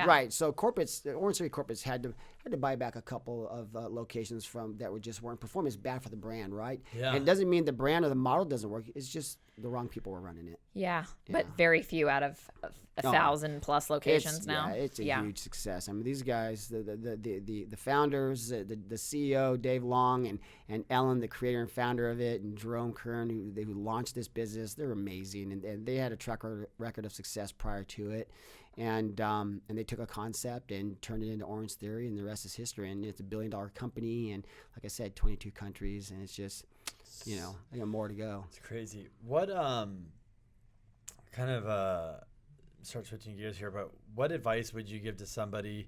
Right. So corporates, the Orange Theory corporates had to buy back a couple of locations that weren't performing. It's bad for the brand, right? Yeah. And it doesn't mean the brand or the model doesn't work. It's just the wrong people were running it. Yeah. But very few out of 1,000+ locations now. Yeah, it's a huge success. I mean, these guys, the founders, the CEO Dave Long and Ellen, the creator and founder of it, and Jerome Kern, who launched this business, they're amazing, and they had a track record of success prior to it. And they took a concept and turned it into Orange Theory, and the rest is history. And it's $1 billion company, and like I said, 22 countries, and it's just, I got more to go. It's crazy. What start switching gears here, but what advice would you give to somebody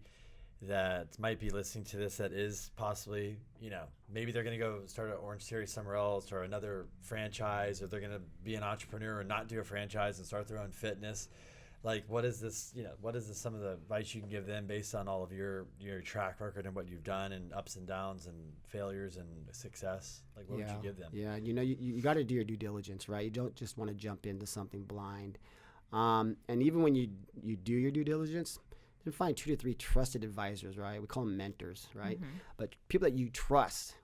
that might be listening to this that is possibly, maybe they're going to go start an Orange Theory somewhere else or another franchise, or they're going to be an entrepreneur and not do a franchise and start their own fitness? Like, what is this, some of the advice you can give them based on all of your track record and what you've done and ups and downs and failures and success? Like, what would you give them? Yeah, you got to do your due diligence, right? You don't just want to jump into something blind. And even when you do your due diligence, you find 2 to 3 trusted advisors, right? We call them mentors, right? But people that you trust,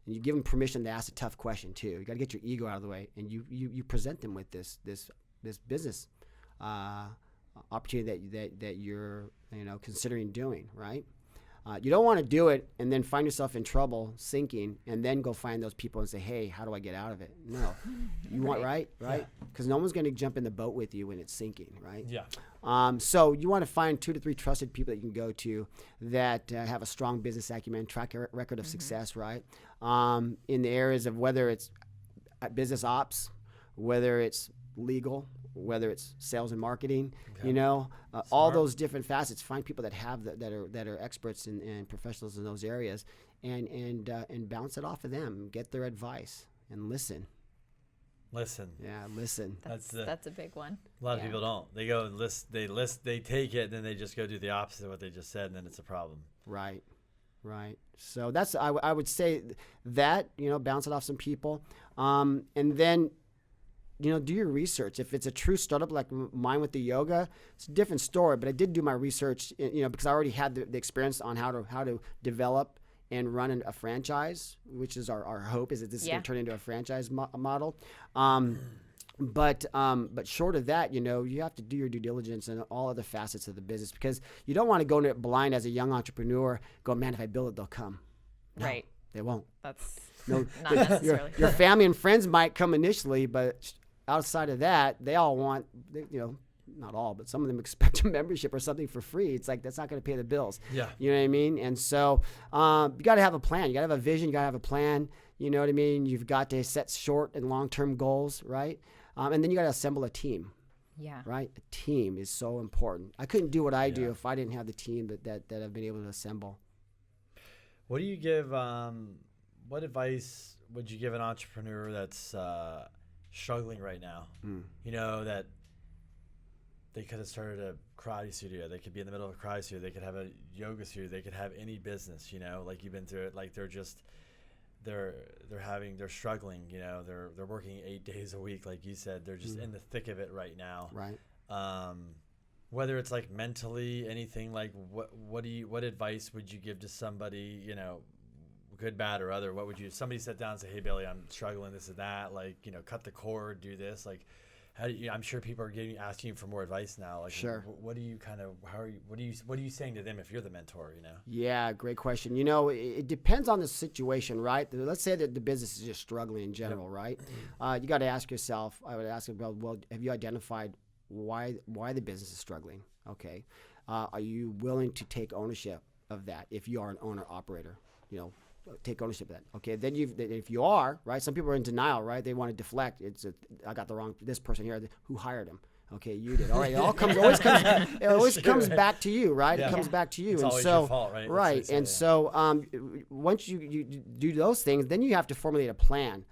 and you give them permission to ask a tough question too. You got to get your ego out of the way, and you present them with this business opportunity that you're considering doing, right? You don't want to do it and then find yourself in trouble, sinking, and then go find those people and say, hey, how do I get out of it? No. You want, right? Because no one's going to jump in the boat with you when it's sinking, right? Yeah. So you want to find 2 to 3 trusted people that you can go to that have a strong business acumen, track record of success, right? In the areas of whether it's business ops, whether it's legal, whether it's sales and marketing, all those different facets. Find people that have that are experts and professionals in those areas, and bounce it off of them. Get their advice and listen. Yeah, listen. That's a big one. A lot of people don't. They go they take it, then they just go do the opposite of what they just said, and then it's a problem. Right. So that's I would say that bounce it off some people, and then. Do your research. If it's a true startup like mine with the yoga, it's a different story. But I did do my research, because I already had the experience on how to develop and run a franchise, which is our hope is that this is going to turn into a franchise model. But short of that, you have to do your due diligence and all other facets of the business, because you don't want to go into it blind as a young entrepreneur. Go, man, if I build it, they'll come. No, right. They won't. That's not necessarily. Your family and friends might come initially, but outside of that, they all want, not all, but some of them expect a membership or something for free. It's like, that's not going to pay the bills. Yeah. You know what I mean? And so you got to have a plan. You got to have a vision. You got to have a plan. You know what I mean? You've got to set short and long-term goals, right? And then you got to assemble a team. Yeah. Right? A team is so important. I couldn't do what I do if I didn't have the team that I've been able to assemble. What do you give, what advice would you give an entrepreneur that's struggling right now? That they could have started a karate studio, they could be in the middle of a karate studio, they could have a yoga studio, they could have any business, like you've been through it, like they're struggling, they're working 8 days a week, like you said, they're just in the thick of it right now, right? Whether it's like mentally, anything, like what advice would you give to somebody, good, bad, or other? What would you? Somebody sit down and say, "Hey, Billy, I'm struggling. This and that. Like, cut the cord, do this." Like, how do you? I'm sure people are asking you for more advice now. Like, sure. What do you kind of? How are you? What are you saying to them if you're the mentor? Yeah, great question. It depends on the situation, right? Let's say that the business is just struggling in general, right? You got to ask yourself. I would ask about, well, have you identified why the business is struggling? Okay, are you willing to take ownership of that? If you are an owner operator, take ownership of that. Okay, then if you are, right, some people are in denial, right? They want to deflect. I got the wrong, this person here, who hired him? Okay, you did. All right, it always comes back to you, right? Yeah. It comes back to you. It's and always so, your fault, right? Right. And so once you do those things, then you have to formulate a plan.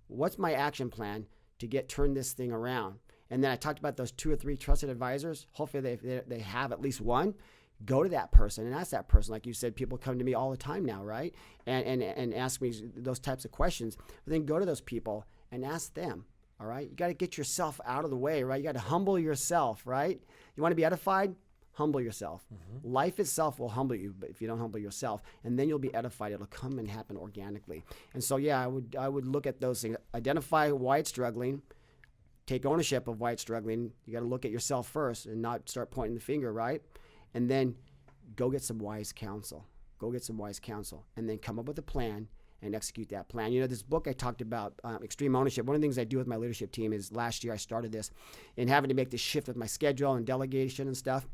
What's my action plan to turn this thing around? And then I talked about those 2 or 3 trusted advisors. Hopefully they have at least one. Go to that person and ask that person. Like you said, people come to me all the time now, right? And ask me those types of questions. But then go to those people and ask them, all right? You got to get yourself out of the way, right? You got to humble yourself, right? You want to be edified? Humble yourself. Life itself will humble you, but if you don't humble yourself, and then you'll be edified. It'll come and happen organically. And so, I would look at those things. Identify why it's struggling. Take ownership of why it's struggling. You got to look at yourself first and not start pointing the finger, right? And then go get some wise counsel. And then come up with a plan and execute that plan. This book I talked about, Extreme Ownership, one of the things I do with my leadership team is last year I started this and having to make this shift with my schedule and delegation and stuff.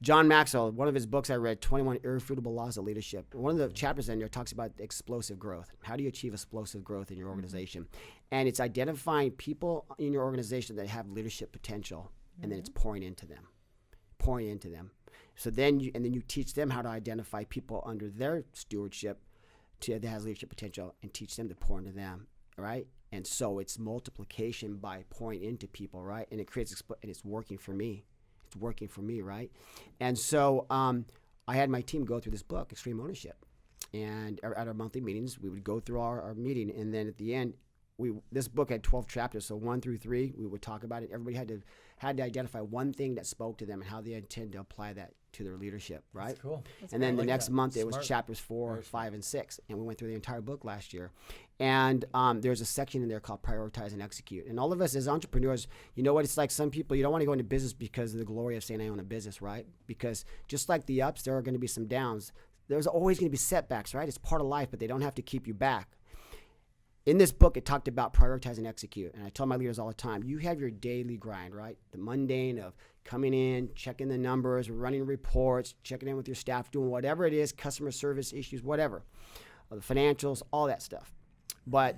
John Maxwell, one of his books I read, 21 Irrefutable Laws of Leadership. One of the chapters in there talks about explosive growth. How do you achieve explosive growth in your organization? And it's identifying people in your organization that have leadership potential, and then it's pouring into them. So then you teach them how to identify people under their stewardship that has leadership potential, and teach them to pour into them, right? And so it's multiplication by pouring into people, right? And it creates, and it's working for me. Right? And so I had my team go through this book, Extreme Ownership. And at our monthly meetings, we would go through our meeting, and then at the end, this book had 12 chapters, so 1 through 3 we would talk about it. Everybody had to identify one thing that spoke to them and how they intend to apply that to their leadership, right? That's cool. And then the next month it Smart. was chapters 4, 5, and 6, and we went through the entire book last year. And there's a section in there called prioritize and execute. And all of us as entrepreneurs, you know what it's like. Some people, you don't want to go into business because of the glory of saying I own a business, right? Because just like the ups, there are going to be some downs. There's always going to be setbacks, right? It's part of life, but they don't have to keep you back. In this book, it talked about prioritize and execute. And I tell my leaders all the time, you have your daily grind, right? The mundane of coming in, checking the numbers, running reports, checking in with your staff, doing whatever it is, customer service issues, whatever, the financials, all that stuff. But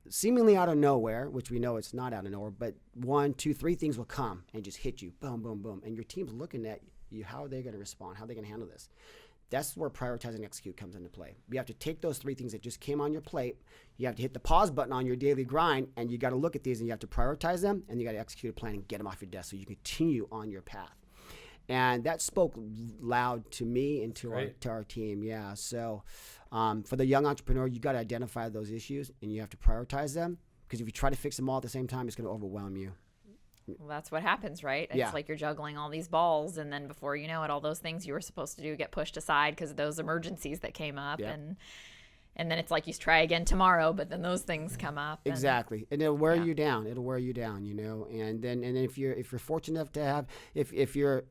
seemingly out of nowhere, which we know it's not out of nowhere, but 1, 2, 3 things will come and just hit you, boom, boom, boom. And your team's looking at you, how are they going to respond? How are they going to handle this? That's where prioritize and execute comes into play. You have to take those 3 things that just came on your plate. You have to hit the pause button on your daily grind, and you got to look at these, and you have to prioritize them, and you got to execute a plan and get them off your desk so you continue on your path. And that spoke loud to me and to our team. Yeah. So for the young entrepreneur, you got to identify those issues, and you have to prioritize them, because if you try to fix them all at the same time, it's going to overwhelm you. Well, that's what happens, right? It's like you're juggling all these balls, and then before you know it, all those things you were supposed to do get pushed aside because of those emergencies that came up. And then it's like you try again tomorrow, but then those things come up. Exactly. And it'll wear you down. It'll wear you down, you know. And then if you're fortunate enough to have, if you're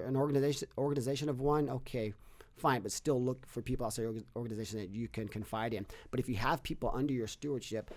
an organization of one, okay, fine, but still look for people outside your organization that you can confide in. But if you have people under your stewardship,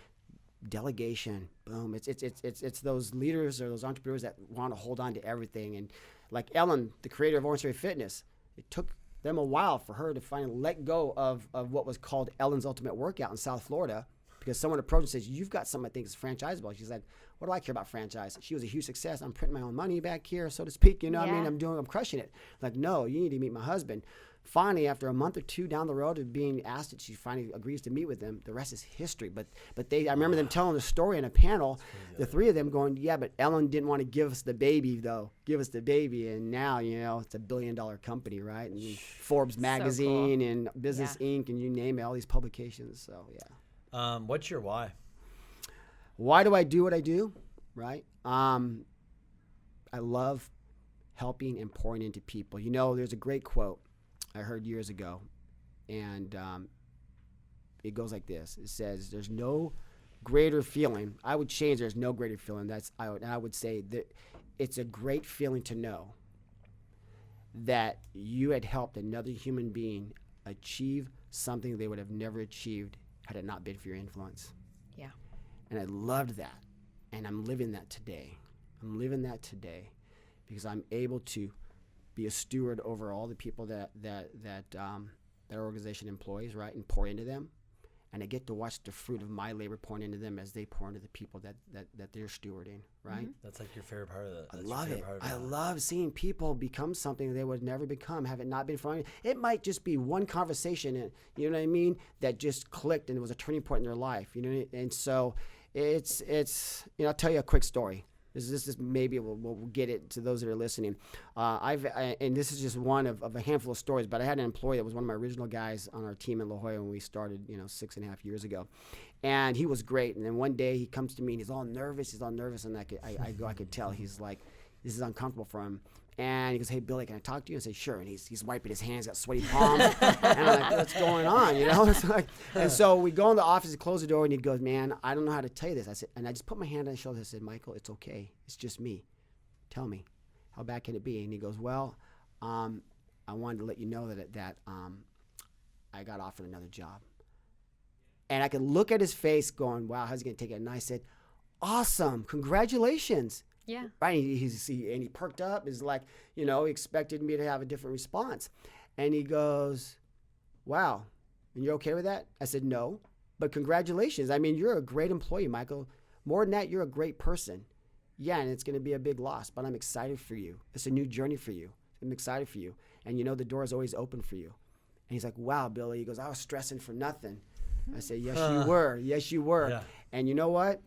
delegation, boom. It's those leaders or those entrepreneurs that want to hold on to everything. And like Ellen, the creator of Orange Theory Fitness, it took them a while for her to finally let go of what was called Ellen's Ultimate Workout in South Florida, because someone approached and says, you've got something I think is franchisable. She's like, what do I care about franchise? She was a huge success. I'm printing my own money back here, so to speak. You know what I mean? I'm crushing it. Like, no, you need to meet my husband. Finally, after a month or 2 down the road of being asked, she finally agrees to meet with them. The rest is history. But I remember them telling the story in a panel, the 3 of them going, yeah, but Ellen didn't want to give us the baby, though. Give us the baby. And now, you know, it's a $1 billion company, right? And Forbes magazine so cool. And Business Inc. and you name it, all these publications. So, yeah. What's your why? Why do I do what I do? Right? I love helping and pouring into people. You know, there's a great quote I heard years ago, and it goes like this. It says, there's no greater feeling. I would change there's no greater feeling. I would say that it's a great feeling to know that you had helped another human being achieve something they would have never achieved had it not been for your influence. Yeah. And I loved that. And I'm living that today. Because I'm able to be a steward over all the people that our organization employs, right, and pour into them. And I get to watch the fruit of my labor pouring into them as they pour into the people that they're stewarding, right? Mm-hmm. That's like your favorite part of that. I love it. I love seeing people become something they would never become had it not been for me. It might just be one conversation, and you know what I mean, that just clicked and it was a turning point in their life, you know. And so it's you know, I'll tell you a quick story. This is maybe we'll get it to those that are listening. And this is just one of a handful of stories, but I had an employee that was one of my original guys on our team in La Jolla when we started, 6.5 years ago. And he was great. And then one day he comes to me and he's all nervous. And I could tell he's like, this is uncomfortable for him. And he goes, hey, Billy, can I talk to you? I say, sure. And he's wiping his hands, got sweaty palms. And I'm like, what's going on? It's like, and so we go in the office and close the door, and he goes, man, I don't know how to tell you this. I said, and I just put my hand on his shoulder. I said, Michael, it's okay. It's just me. Tell me, how bad can it be? And he goes, well, I wanted to let you know that I got offered another job. And I could look at his face going, wow, how's he going to take it? And I said, awesome. Congratulations. Yeah. Right. And he perked up. Is like, he expected me to have a different response. And he goes, wow, and you're okay with that? I said, no, but congratulations. I mean, you're a great employee, Michael. More than that, you're a great person. Yeah, and it's going to be a big loss, but I'm excited for you. It's a new journey for you. I'm excited for you. And the door is always open for you. And he's like, wow, Billy. He goes, I was stressing for nothing. I said, yes, you were. Yes, you were. Yeah. And you know what?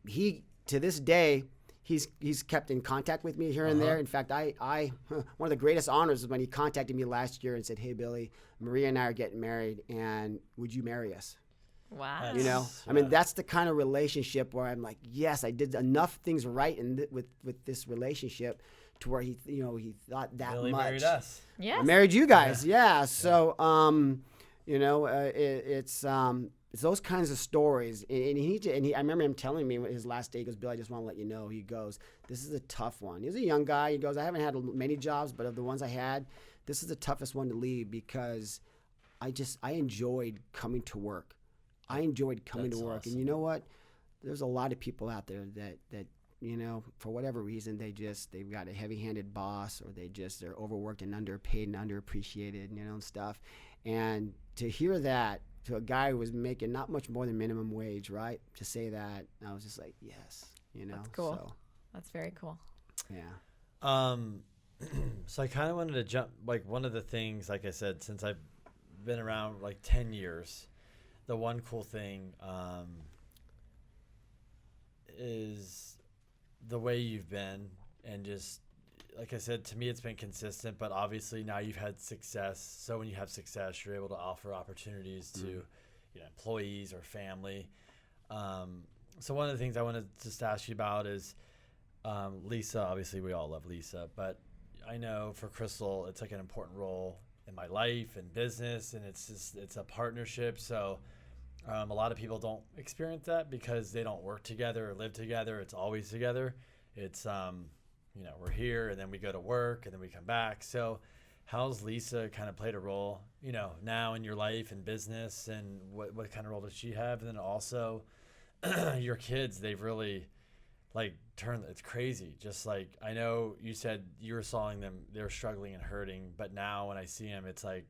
To this day, He's kept in contact with me here and there. In fact, one of the greatest honors was when he contacted me last year and said, hey, Billy, Maria and I are getting married, and would you marry us? Wow. You know, I mean, that's the kind of relationship where I'm like, yes, I did enough things right with this relationship to where he thought that Billy much. married us. Yes. I married you guys. Yeah. So, it's those kinds of stories. And I remember him telling me his last day, he goes, Bill, I just want to let you know, he goes, this is a tough one. He was a young guy. He goes, I haven't had many jobs, but of the ones I had, this is the toughest one to leave because I enjoyed coming to work. I enjoyed coming to work. Awesome. And you know what? There's a lot of people out there that for whatever reason, they've got a heavy-handed boss, or they're overworked and underpaid and underappreciated, and stuff. And to hear that to a guy who was making not much more than minimum wage, right? To say that, I was just like, yes, That's cool. So, That's very cool. yeah. So I kind of wanted to jump, like, one of the things, like I said, since I've been around like 10 years, the one cool thing is the way you've been, and just like I said, to me it's been consistent, but obviously now you've had success. So when you have success, you're able to offer opportunities to employees or family. So one of the things I wanted to just ask you about is Lisa. Obviously we all love Lisa, but I know for Crystal it's like an important role in my life and business, and it's a partnership. So a lot of people don't experience that because they don't work together or live together. It's always together. It's we're here and then we go to work and then we come back. So how's Lisa kind of played a role, now in your life and business, and what kind of role does she have? And then also your kids, they've really it's crazy. Just like, I know you said you were sawing them, they're struggling and hurting, but now when I see them, it's like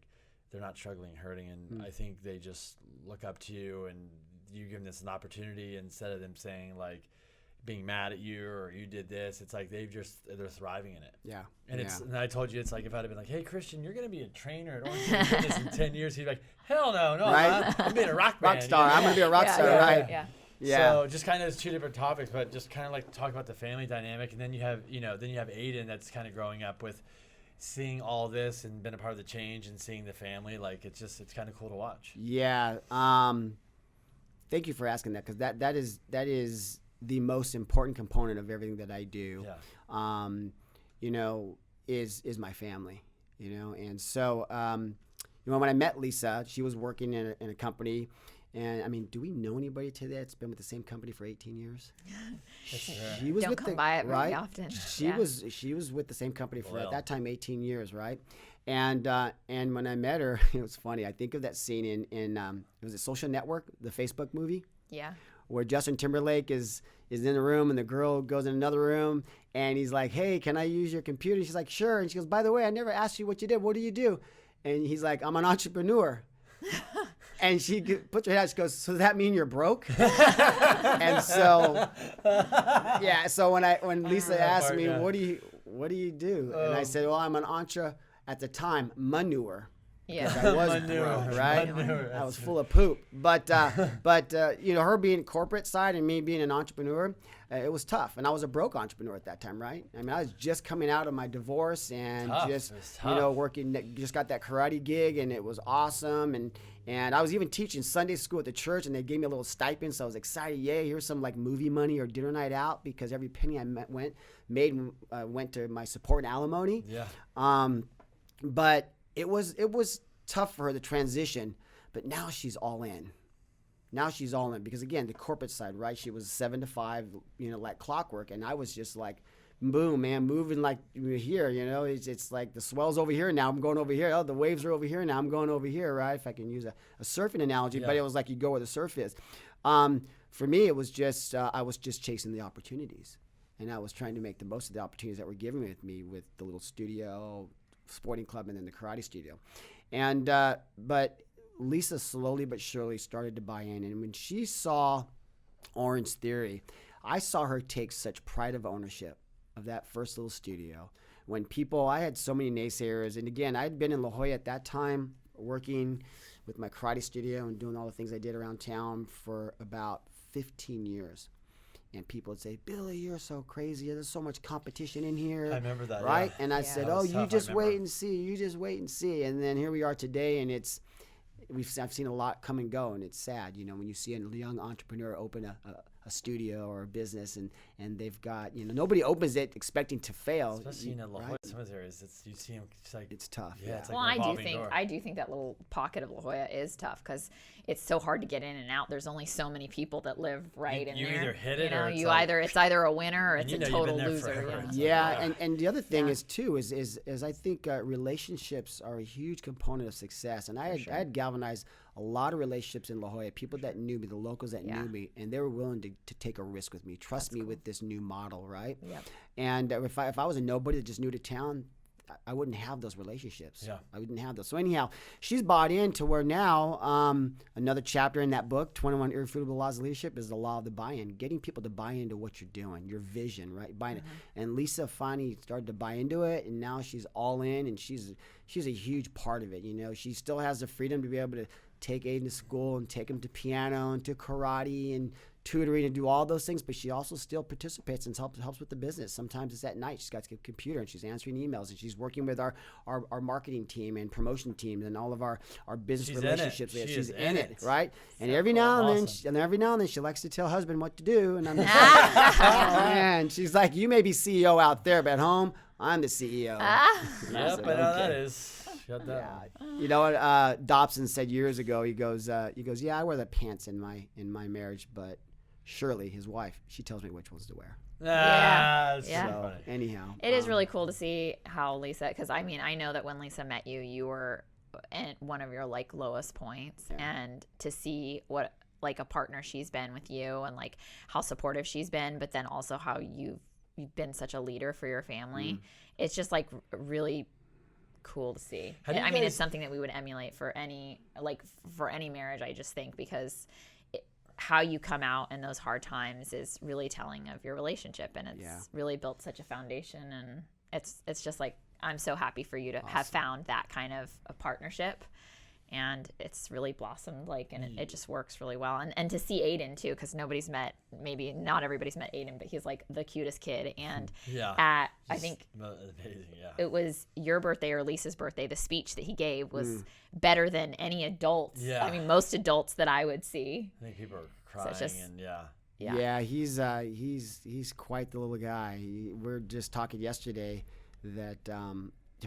they're not struggling and hurting. And I think they just look up to you, and you give them this an opportunity instead of them saying like being mad at you or you did this. It's like they're thriving in it. Yeah. And and I told you, it's like, if I'd have been like, hey Christian, you're gonna be a trainer at Orange County in 10 years, he'd be like, hell no, right? I'm being a rock band. Rock star. I'm gonna be a rock star, right? Yeah. Yeah. So just kind of two different topics, but just kind of like talk about the family dynamic, and then you have Aiden that's kind of growing up with seeing all this and been a part of the change and seeing the family. Like it's kind of cool to watch. Yeah. Thank you for asking that, because that is the most important component of everything that I do. Yeah. Is my family. And so when I met Lisa, she was working in a company. And I mean, do we know anybody today that's been with the same company for 18 years? She was Don't come by it very often. She was with the same company for at that time 18 years, right? And when I met her, it was funny. I think of that scene in was it Social Network, the Facebook movie? Yeah. Where Justin Timberlake is in the room and the girl goes in another room and he's like, "Hey, can I use your computer?" She's like, "Sure." And she goes, "By the way, I never asked you what you did. What do you do?" And he's like, "I'm an entrepreneur." And she puts her head out. She goes, "So does that mean you're broke?" And so, yeah. So when Lisa asked me, "What do you do?" And I said, "Well, I'm an at the time manure." Yeah, I was broke, right? I was full of poop. But her being corporate side and me being an entrepreneur, it was tough. And I was a broke entrepreneur at that time, right? I mean, I was just coming out of my divorce and working. Just got that karate gig, and it was awesome. And I was even teaching Sunday school at the church, and they gave me a little stipend, so I was excited. Yay! Here's some like movie money or dinner night out, because every penny I went to my support and alimony. Yeah. But it was tough for her, the transition, but now she's all in. Because again, the corporate side, right? She was 7 to 5, like clockwork, and I was just like, boom, man, moving like here. It's like the swell's over here now. I'm going over here. Oh, the waves are over here now. I'm going over here, right? If I can use a surfing analogy, but it was like you go where the surf is. For me, it was just I was just chasing the opportunities, and I was trying to make the most of the opportunities that were given with me with the little studio, sporting club, and then the karate studio. And but Lisa slowly but surely started to buy in, and when she saw Orange Theory, I saw her take such pride of ownership of that first little studio. When I had so many naysayers, and again, I had been in La Jolla at that time working with my karate studio and doing all the things I did around town for about 15 years. And people would say, "Billy, you're so crazy. There's so much competition in here." I remember that. Right? Yeah. And I said, "Oh, you just wait and see. You just wait and see." And then here we are today, and it's, I've seen a lot come and go, and it's sad, when you see a young entrepreneur open a studio or a business, and they've got, nobody opens it expecting to fail. Especially in La Jolla, some of those areas, you see them, it's tough. Yeah. It's well, like I do think that little pocket of La Jolla is tough because it's so hard to get in and out. There's only so many people that live in you there. either hit it or it's either a winner or it's a total loser. Yeah, and the other thing is too is I think relationships are a huge component of success, and I had galvanized a lot of relationships in La Jolla, people that knew me, the locals that knew me, and they were willing to take a risk with me, trust me with this new model, right? Yep. And if I was a nobody that just new to town, I wouldn't have those relationships. Yeah. I wouldn't have those. So anyhow, she's bought into where now another chapter in that book, 21 Irrefutable Laws of Leadership, is the law of the buy-in, getting people to buy into what you're doing, your vision, right? Buying it. And Lisa finally started to buy into it, and now she's all in, and she's a huge part of it. She still has the freedom to be able to take Aiden to school and take him to piano and to karate and tutoring and do all those things, but she also still participates and helps with the business. Sometimes it's at night. She's got a computer and she's answering emails, and she's working with our marketing team and promotion team and all of our business relationships. She's in it, right? And every now and then she likes to tell husband what to do, and I'm just like, oh man, she's like, you may be CEO out there, but at home I'm the CEO. Yep, I know that is. Shut that. You know what Dobson said years ago? He goes, yeah, I wear the pants in my marriage, but Shirley, his wife, she tells me which ones to wear. So anyhow, it is really cool to see how Lisa, because I know that when Lisa met you, you were at one of your lowest points, and to see what a partner she's been with you, and how supportive she's been, but then also how you've been such a leader for your family. It's just really cool to see. It's something that we would emulate for any marriage, I just think, because how you come out in those hard times is really telling of your relationship, and it's really built such a foundation, and it's just I'm so happy for you to have found that kind of a partnership, and it's really blossomed and it just works really well, and to see Aiden too, because maybe not everybody's met Aiden, but he's the cutest kid, and I think amazing, it was your birthday or Lisa's birthday, the speech that he gave was better than any adults. Most adults that I would see. I think people are crying, he's quite the little guy. We're just talking yesterday that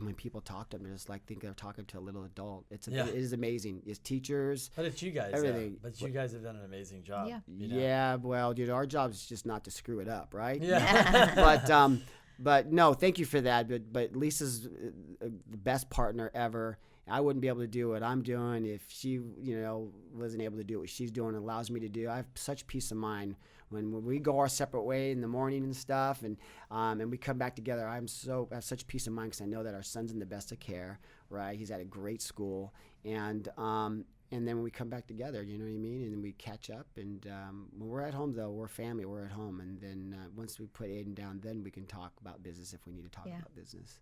when people talk to him, they're just think they're talking to a little adult. It is amazing. It's teachers. But it's you guys. Everything. But you guys have done an amazing job. Yeah. Well, our job is just not to screw it up, right? Yeah. But no, thank you for that. But Lisa's the best partner ever. I wouldn't be able to do what I'm doing if she, wasn't able to do what she's doing and allows me to do. I have such peace of mind when we go our separate way in the morning and stuff, and we come back together. I have such peace of mind because I know that our son's in the best of care, right? He's at a great school, and then when we come back together, you know what I mean, and we catch up. And when we're at home, though, we're family. We're at home, and then once we put Aiden down, then we can talk about business if we need to talk about business.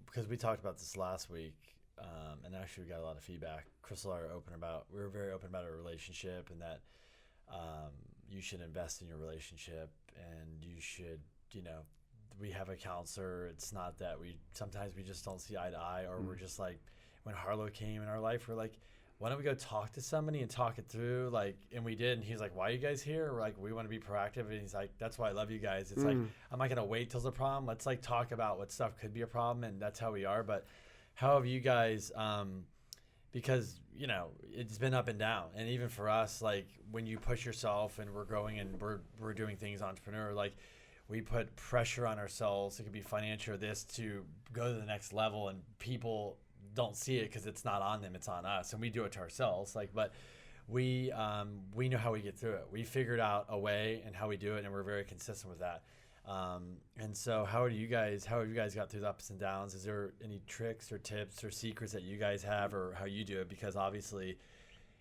Because we talked about this last week, and actually we got a lot of feedback. Crystal and I we were very open about our relationship, and that you should invest in your relationship, and you should, we have a counselor. It's not that sometimes we just don't see eye to eye, or we're just when Harlow came in our life, we're why don't we go talk to somebody and talk it through? And we did. And he's like, why are you guys here? We're we want to be proactive. And he's like, that's why I love you guys. It's I'm not going to wait till it's a problem. Let's talk about what stuff could be a problem. And that's how we are. But how have you guys, because, it's been up and down. And even for us, when you push yourself and we're growing and we're doing things entrepreneur, we put pressure on ourselves. It could be financial or this to go to the next level, and people don't see it because it's not on them, it's on us, and we do it to ourselves. But we know how we get through it. We figured out a way and how we do it, and we're very consistent with that. And so how have you guys got through the ups and downs? Is there any tricks or tips or secrets that you guys have, or how you do it? Because obviously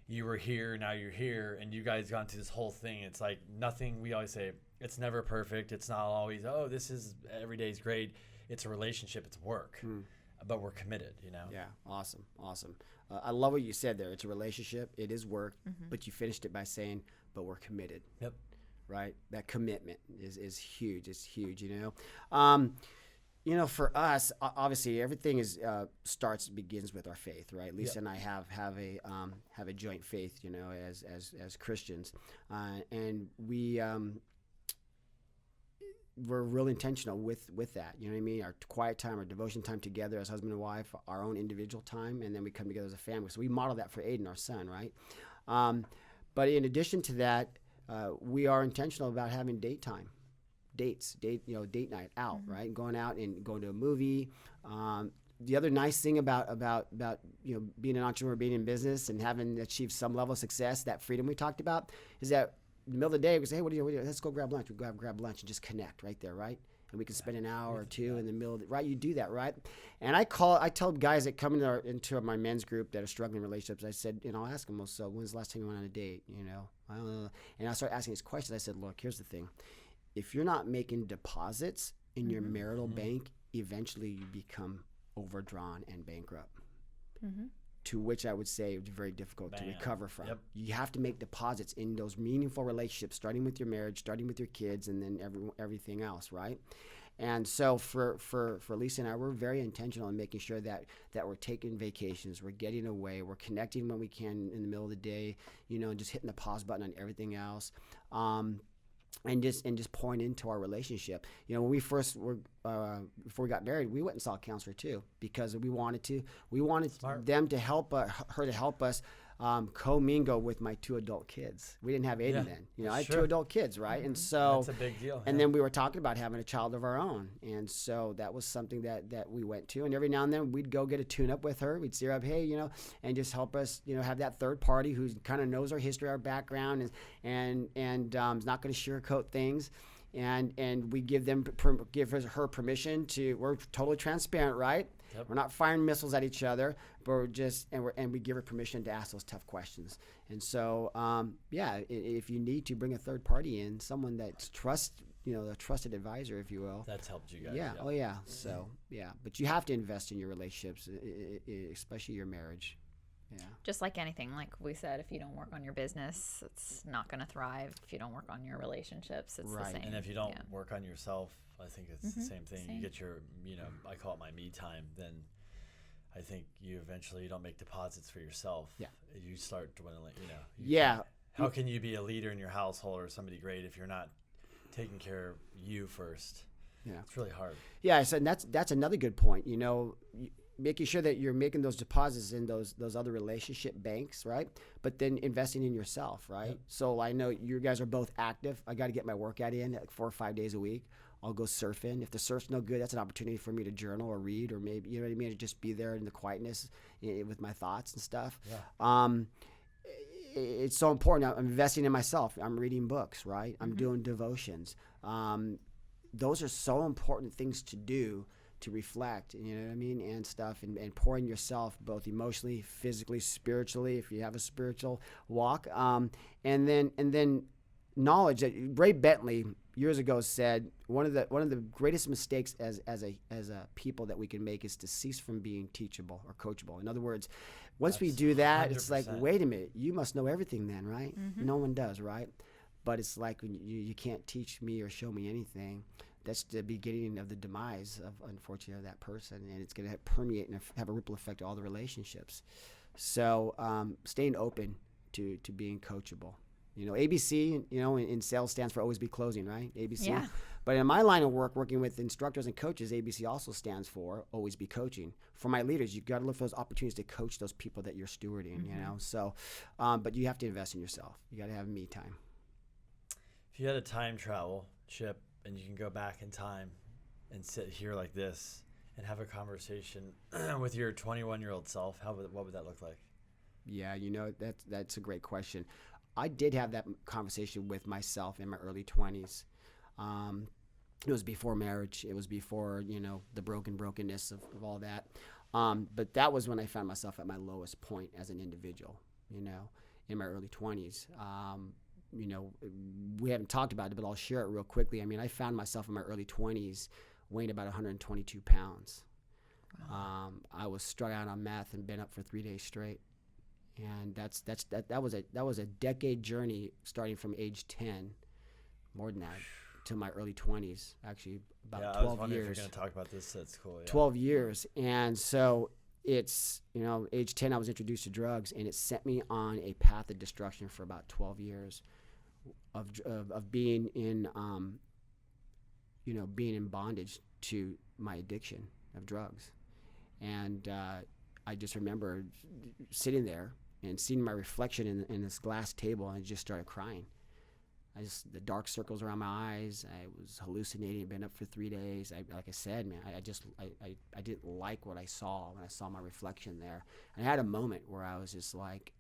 you were here, now you're here, and you guys gone through this whole thing. It's nothing. We always say it's never perfect. It's not always, this is every day's great. It's a relationship. It's work. But we're committed, Yeah, awesome. I love what you said there. It's a relationship. It is work, but you finished it by saying, but we're committed. Yep. Right? That commitment is huge. It's huge, For us, obviously, everything is begins with our faith, right? Lisa and I have a joint faith, as Christians, and we're really intentional with that. You know what I mean? Our quiet time, our devotion time together as husband and wife, our own individual time, and then we come together as a family. So we model that for Aiden, our son, right? But in addition to that, we are intentional about having date night out, right? Going out and going to a movie. The other nice thing about being an entrepreneur, being in business, and having achieved some level of success, that freedom we talked about, is that in the middle of the day we say, hey, what do you? Let's go grab lunch. We grab lunch and just connect right there, right? And we can spend an hour or two in the middle of the, right? You do that, right? And I tell guys that come into my men's group that are struggling in relationships, I said, I'll ask them, well, so when's the last time you went on a date? I don't know. And I start asking these questions. I said, look, here's the thing. If you're not making deposits in your marital bank, eventually you become overdrawn and bankrupt. To which I would say it's very difficult to recover from. Yep. You have to make deposits in those meaningful relationships, starting with your marriage, starting with your kids, and then everything else, right? And so for Lisa and I, we're very intentional in making sure that we're taking vacations, we're getting away, we're connecting when we can in the middle of the day, and just hitting the pause button on everything else. And just pouring into our relationship. When we first were before we got married, we went and saw a counselor too, because we wanted them to help her to help us commingle with my 2 adult kids. We didn't have Aiden then. I had 2 adult kids, right? And so that's a big deal. And then we were talking about having a child of our own, and so that was something that we went to. And every now and then we'd go get a tune-up with her. We'd see her up, hey, and just help us, have that third party who kind of knows our history, our background, and is not going to sugarcoat things. And we give her permission to. We're totally transparent, right? Yep. We're not firing missiles at each other, but we give her permission to ask those tough questions. And so, if you need to bring a third party in, someone that's a trusted advisor, if you will. That's helped you guys. Yeah. Oh yeah. So but you have to invest in your relationships, especially your marriage. Yeah. Just like anything, like we said, if you don't work on your business, it's not going to thrive. If you don't work on your relationships, it's the same. And if you don't work on yourself, I think it's the same thing. You get your, I call it my me time. Then I think you eventually don't make deposits for yourself. Yeah. You start dwindling, How can you be a leader in your household or somebody great if you're not taking care of you first? Yeah. It's really hard. Yeah. So that's another good point. Making sure that you're making those deposits in those other relationship banks, right? But then investing in yourself, right? Yep. So I know you guys are both active. I got to get my workout in like 4 or 5 days a week. I'll go surfing. If the surf's no good, that's an opportunity for me to journal or read, or maybe, you know what I mean, to just be there in the quietness with my thoughts and stuff. Yeah. It's so important. I'm investing in myself. I'm reading books, right? I'm doing devotions. Those are so important things to do, to reflect, you know what I mean, and stuff, and pouring yourself both emotionally, physically, spiritually, if you have a spiritual walk, and then knowledge that Ray Bentley years ago said one of the greatest mistakes as a people that we can make is to cease from being teachable or coachable. In other words, once we do that, 100%. It's like, wait a minute, you must know everything then, right? No one does, right? But it's like when you can't teach me or show me anything. That's the beginning of the demise of, unfortunately, of that person, and it's going to permeate and have a ripple effect to all the relationships. So staying open to being coachable. ABC, in sales stands for always be closing, right? ABC. Yeah. But in my line of work, working with instructors and coaches, ABC also stands for always be coaching. For my leaders, you've got to look for those opportunities to coach those people that you're stewarding, So, but you have to invest in yourself. You got to have me time. If you had a time travel ship, and you can go back in time and sit here like this and have a conversation with your 21-year-old self, what would that look like? Yeah, that's a great question. I did have that conversation with myself in my early 20s. It was before marriage. It was before, the brokenness of all that. But that was when I found myself at my lowest point as an individual, in my early 20s. We haven't talked about it, but I'll share it real quickly. I found myself in my early 20s weighing about 122 pounds. Wow. I was strung out on meth and been up for 3 days straight. And that was a decade journey starting from age 10, more than that, to my early 20s, actually about Yeah, 12 I was wondering if years. you're going to talk about this. That's cool. Yeah. 12 years. And so it's, age 10, I was introduced to drugs, and it set me on a path of destruction for about 12 years of being in, being in bondage to my addiction of drugs. And I just remember sitting there and seeing my reflection in this glass table, and I just started crying. The dark circles around my eyes. I was hallucinating. Been up for 3 days. Like I said, man, I didn't like what I saw when I saw my reflection there. And I had a moment where I was just like,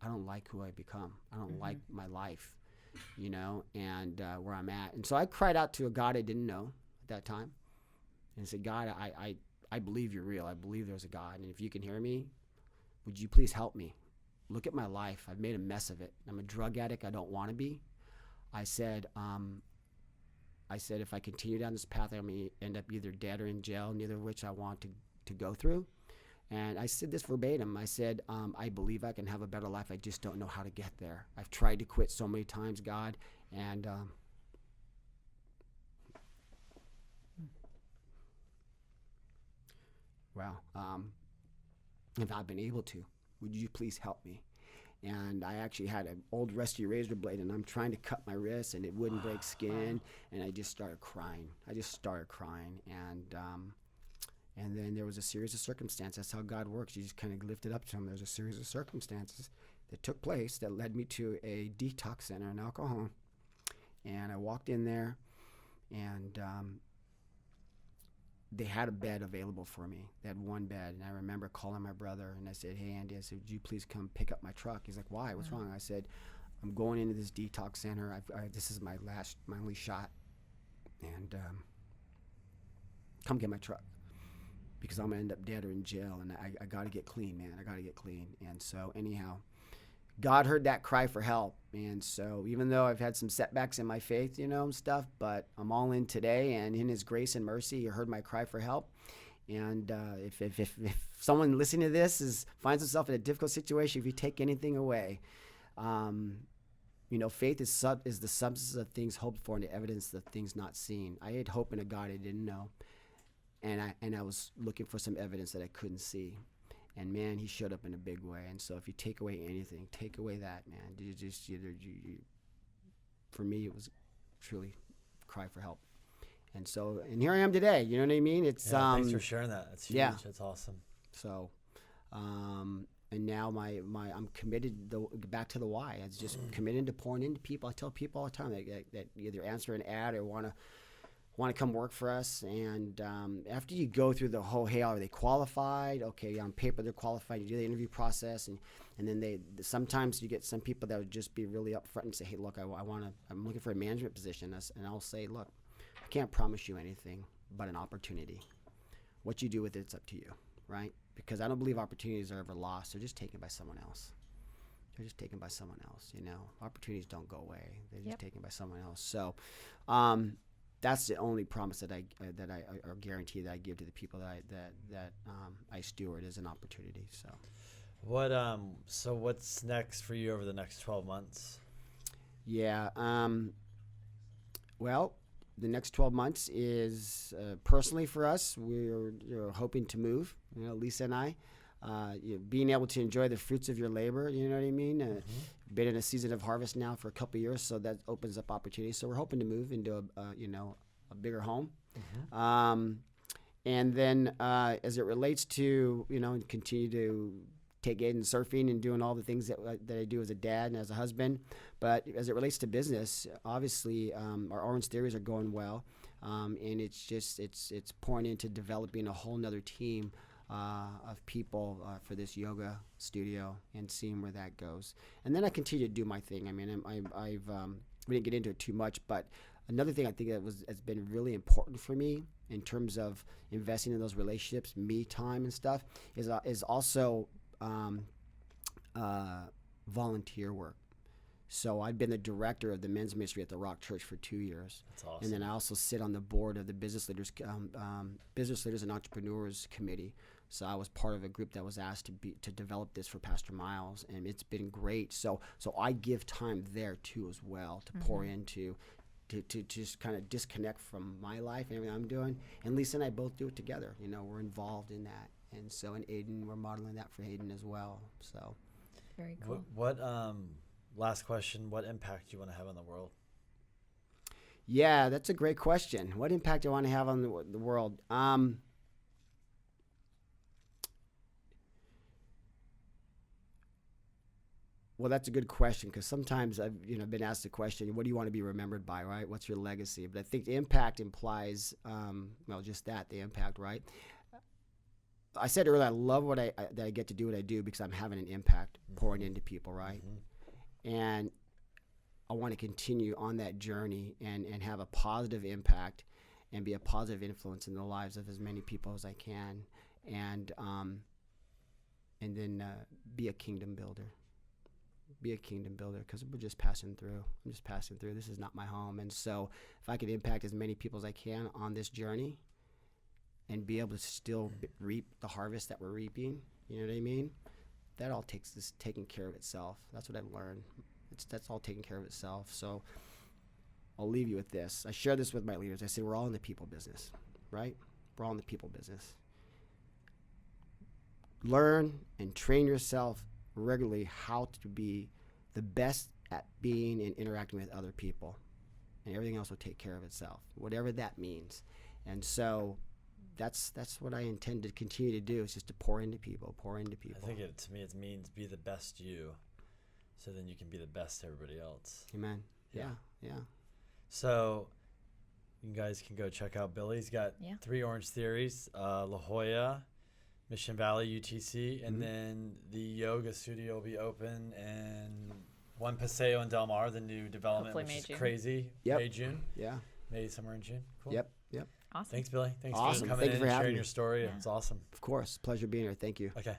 I don't like who I become. I don't like my life, and where I'm at. And so I cried out to a God I didn't know at that time, and said, God, I believe you're real. I believe there's a God, and if you can hear me, would you please help me? Look at my life. I've made a mess of it. I'm a drug addict. I don't want to be. I said, if I continue down this path, I'm going to end up either dead or in jail, neither of which I want to go through. And I said this verbatim. I said, I believe I can have a better life. I just don't know how to get there. I've tried to quit so many times, God, and if I've been able to, would you please help me? And I actually had an old rusty razor blade, and I'm trying to cut my wrist, and it wouldn't break skin, and I just started crying. And then there was a series of circumstances. That's how God works. You just kind of lift it up to him. There's a series of circumstances that took place that led me to a detox center in alcohol. And I walked in there, and they had a bed available for me. They had one bed, and I remember calling my brother, and I said, hey, Andy, I said, would you please come pick up my truck? He's like, why? What's wrong? I said, I'm going into this detox center. This is my only shot, and come get my truck, because I'm going to end up dead or in jail, and I got to get clean, man. I got to get clean. And so anyhow, God heard that cry for help. And so even though I've had some setbacks in my faith, and stuff, but I'm all in today, and in his grace and mercy, he heard my cry for help. And if someone listening to this finds himself in a difficult situation, if you take anything away, faith is the substance of things hoped for and the evidence of things not seen. I had hope in a God I didn't know, and I was looking for some evidence that I couldn't see. And man, he showed up in a big way. And so if you take away anything, take away that, man. For me, it was truly cry for help. And so, and here I am today. You know what I mean? It's thanks for sharing that. That's huge. Yeah. That's awesome. So, and now I'm committed back to the why. It's just committed to pouring into people. I tell people all the time that either answer an ad or want to come work for us. And after you go through the whole, hey, are they qualified? Okay, on paper they're qualified. You do the interview process, and then sometimes you get some people that would just be really upfront and say, hey, look, I'm looking for a management position. And I'll say, look, I can't promise you anything but an opportunity. What you do with it's up to you, right? Because I don't believe opportunities are ever lost. They're just taken by someone else. Opportunities don't go away. They're just taken by someone else. So, that's the only promise that I or guarantee that I give to the people that I steward as an opportunity. So, so what's next for you over the next 12 months? Yeah. Well, the next 12 months is personally for us. We're hoping to move. Lisa and I, being able to enjoy the fruits of your labor. You know what I mean? Been in a season of harvest now for a couple of years, so that opens up opportunities. So we're hoping to move into a bigger home. And then as it relates to continue to take Aiden surfing and doing all the things that I do as a dad and as a husband. But as it relates to business, obviously our Orange Theories are going well, and it's pouring into developing a whole nother team of people for this yoga studio and seeing where that goes. And then I continue to do my thing. I mean, we didn't get into it too much, but another thing I think has been really important for me in terms of investing in those relationships, me time and stuff, is also volunteer work. So I've been the director of the men's ministry at the Rock Church for 2 years. That's awesome. And then I also sit on the board of the Business Leaders and Entrepreneurs Committee. So I was part of a group that was asked to develop this for Pastor Miles, and it's been great. So I give time there too as well to pour into to just kind of disconnect from my life and everything I'm doing. And Lisa and I both do it together. You know, we're involved in that. And so in Aiden, we're modeling that for Aiden as well. So very cool. What last question, what impact do you want to have on the world? Yeah, that's a great question. What impact do I want to have on the world? Well, that's a good question, because sometimes I've been asked the question, what do you want to be remembered by, right? What's your legacy? But I think the impact implies, just that, the impact, right? I said earlier, I love that I get to do what I do because I'm having an impact pouring into people, right? And I want to continue on that journey and have a positive impact and be a positive influence in the lives of as many people as I can, and then be a kingdom builder. Be a kingdom builder, because we're just passing through. I'm just passing through. This is not my home. And so if I could impact as many people as I can on this journey and be able to still reap the harvest that we're reaping, you know what I mean? That all taking care of itself. That's what I've learned. That's all taking care of itself. So I'll leave you with this. I share this with my leaders. I say we're all in the people business, right? We're all in the people business. Learn and train yourself regularly how to be the best at being and interacting with other people, and everything else will take care of itself, whatever that means. And so that's what I intend to continue to do, is just to pour into people. I think to me it means be the best you, so then you can be the best to everybody else. Amen. Yeah. So you guys can go check out Billy. He's got 3 Orange Theories, La Jolla, Mission Valley, UTC, and then the yoga studio will be open, and One Paseo in Del Mar, the new development, hopefully which is June. crazy. Yep. May, June. Yeah. Maybe somewhere in June. Cool. Yep. Awesome. Thanks, Billy. Thanks Awesome. for coming Thank you in for and having sharing me. your story. Yeah. It's awesome. Of course. Pleasure being here. Thank you. Okay.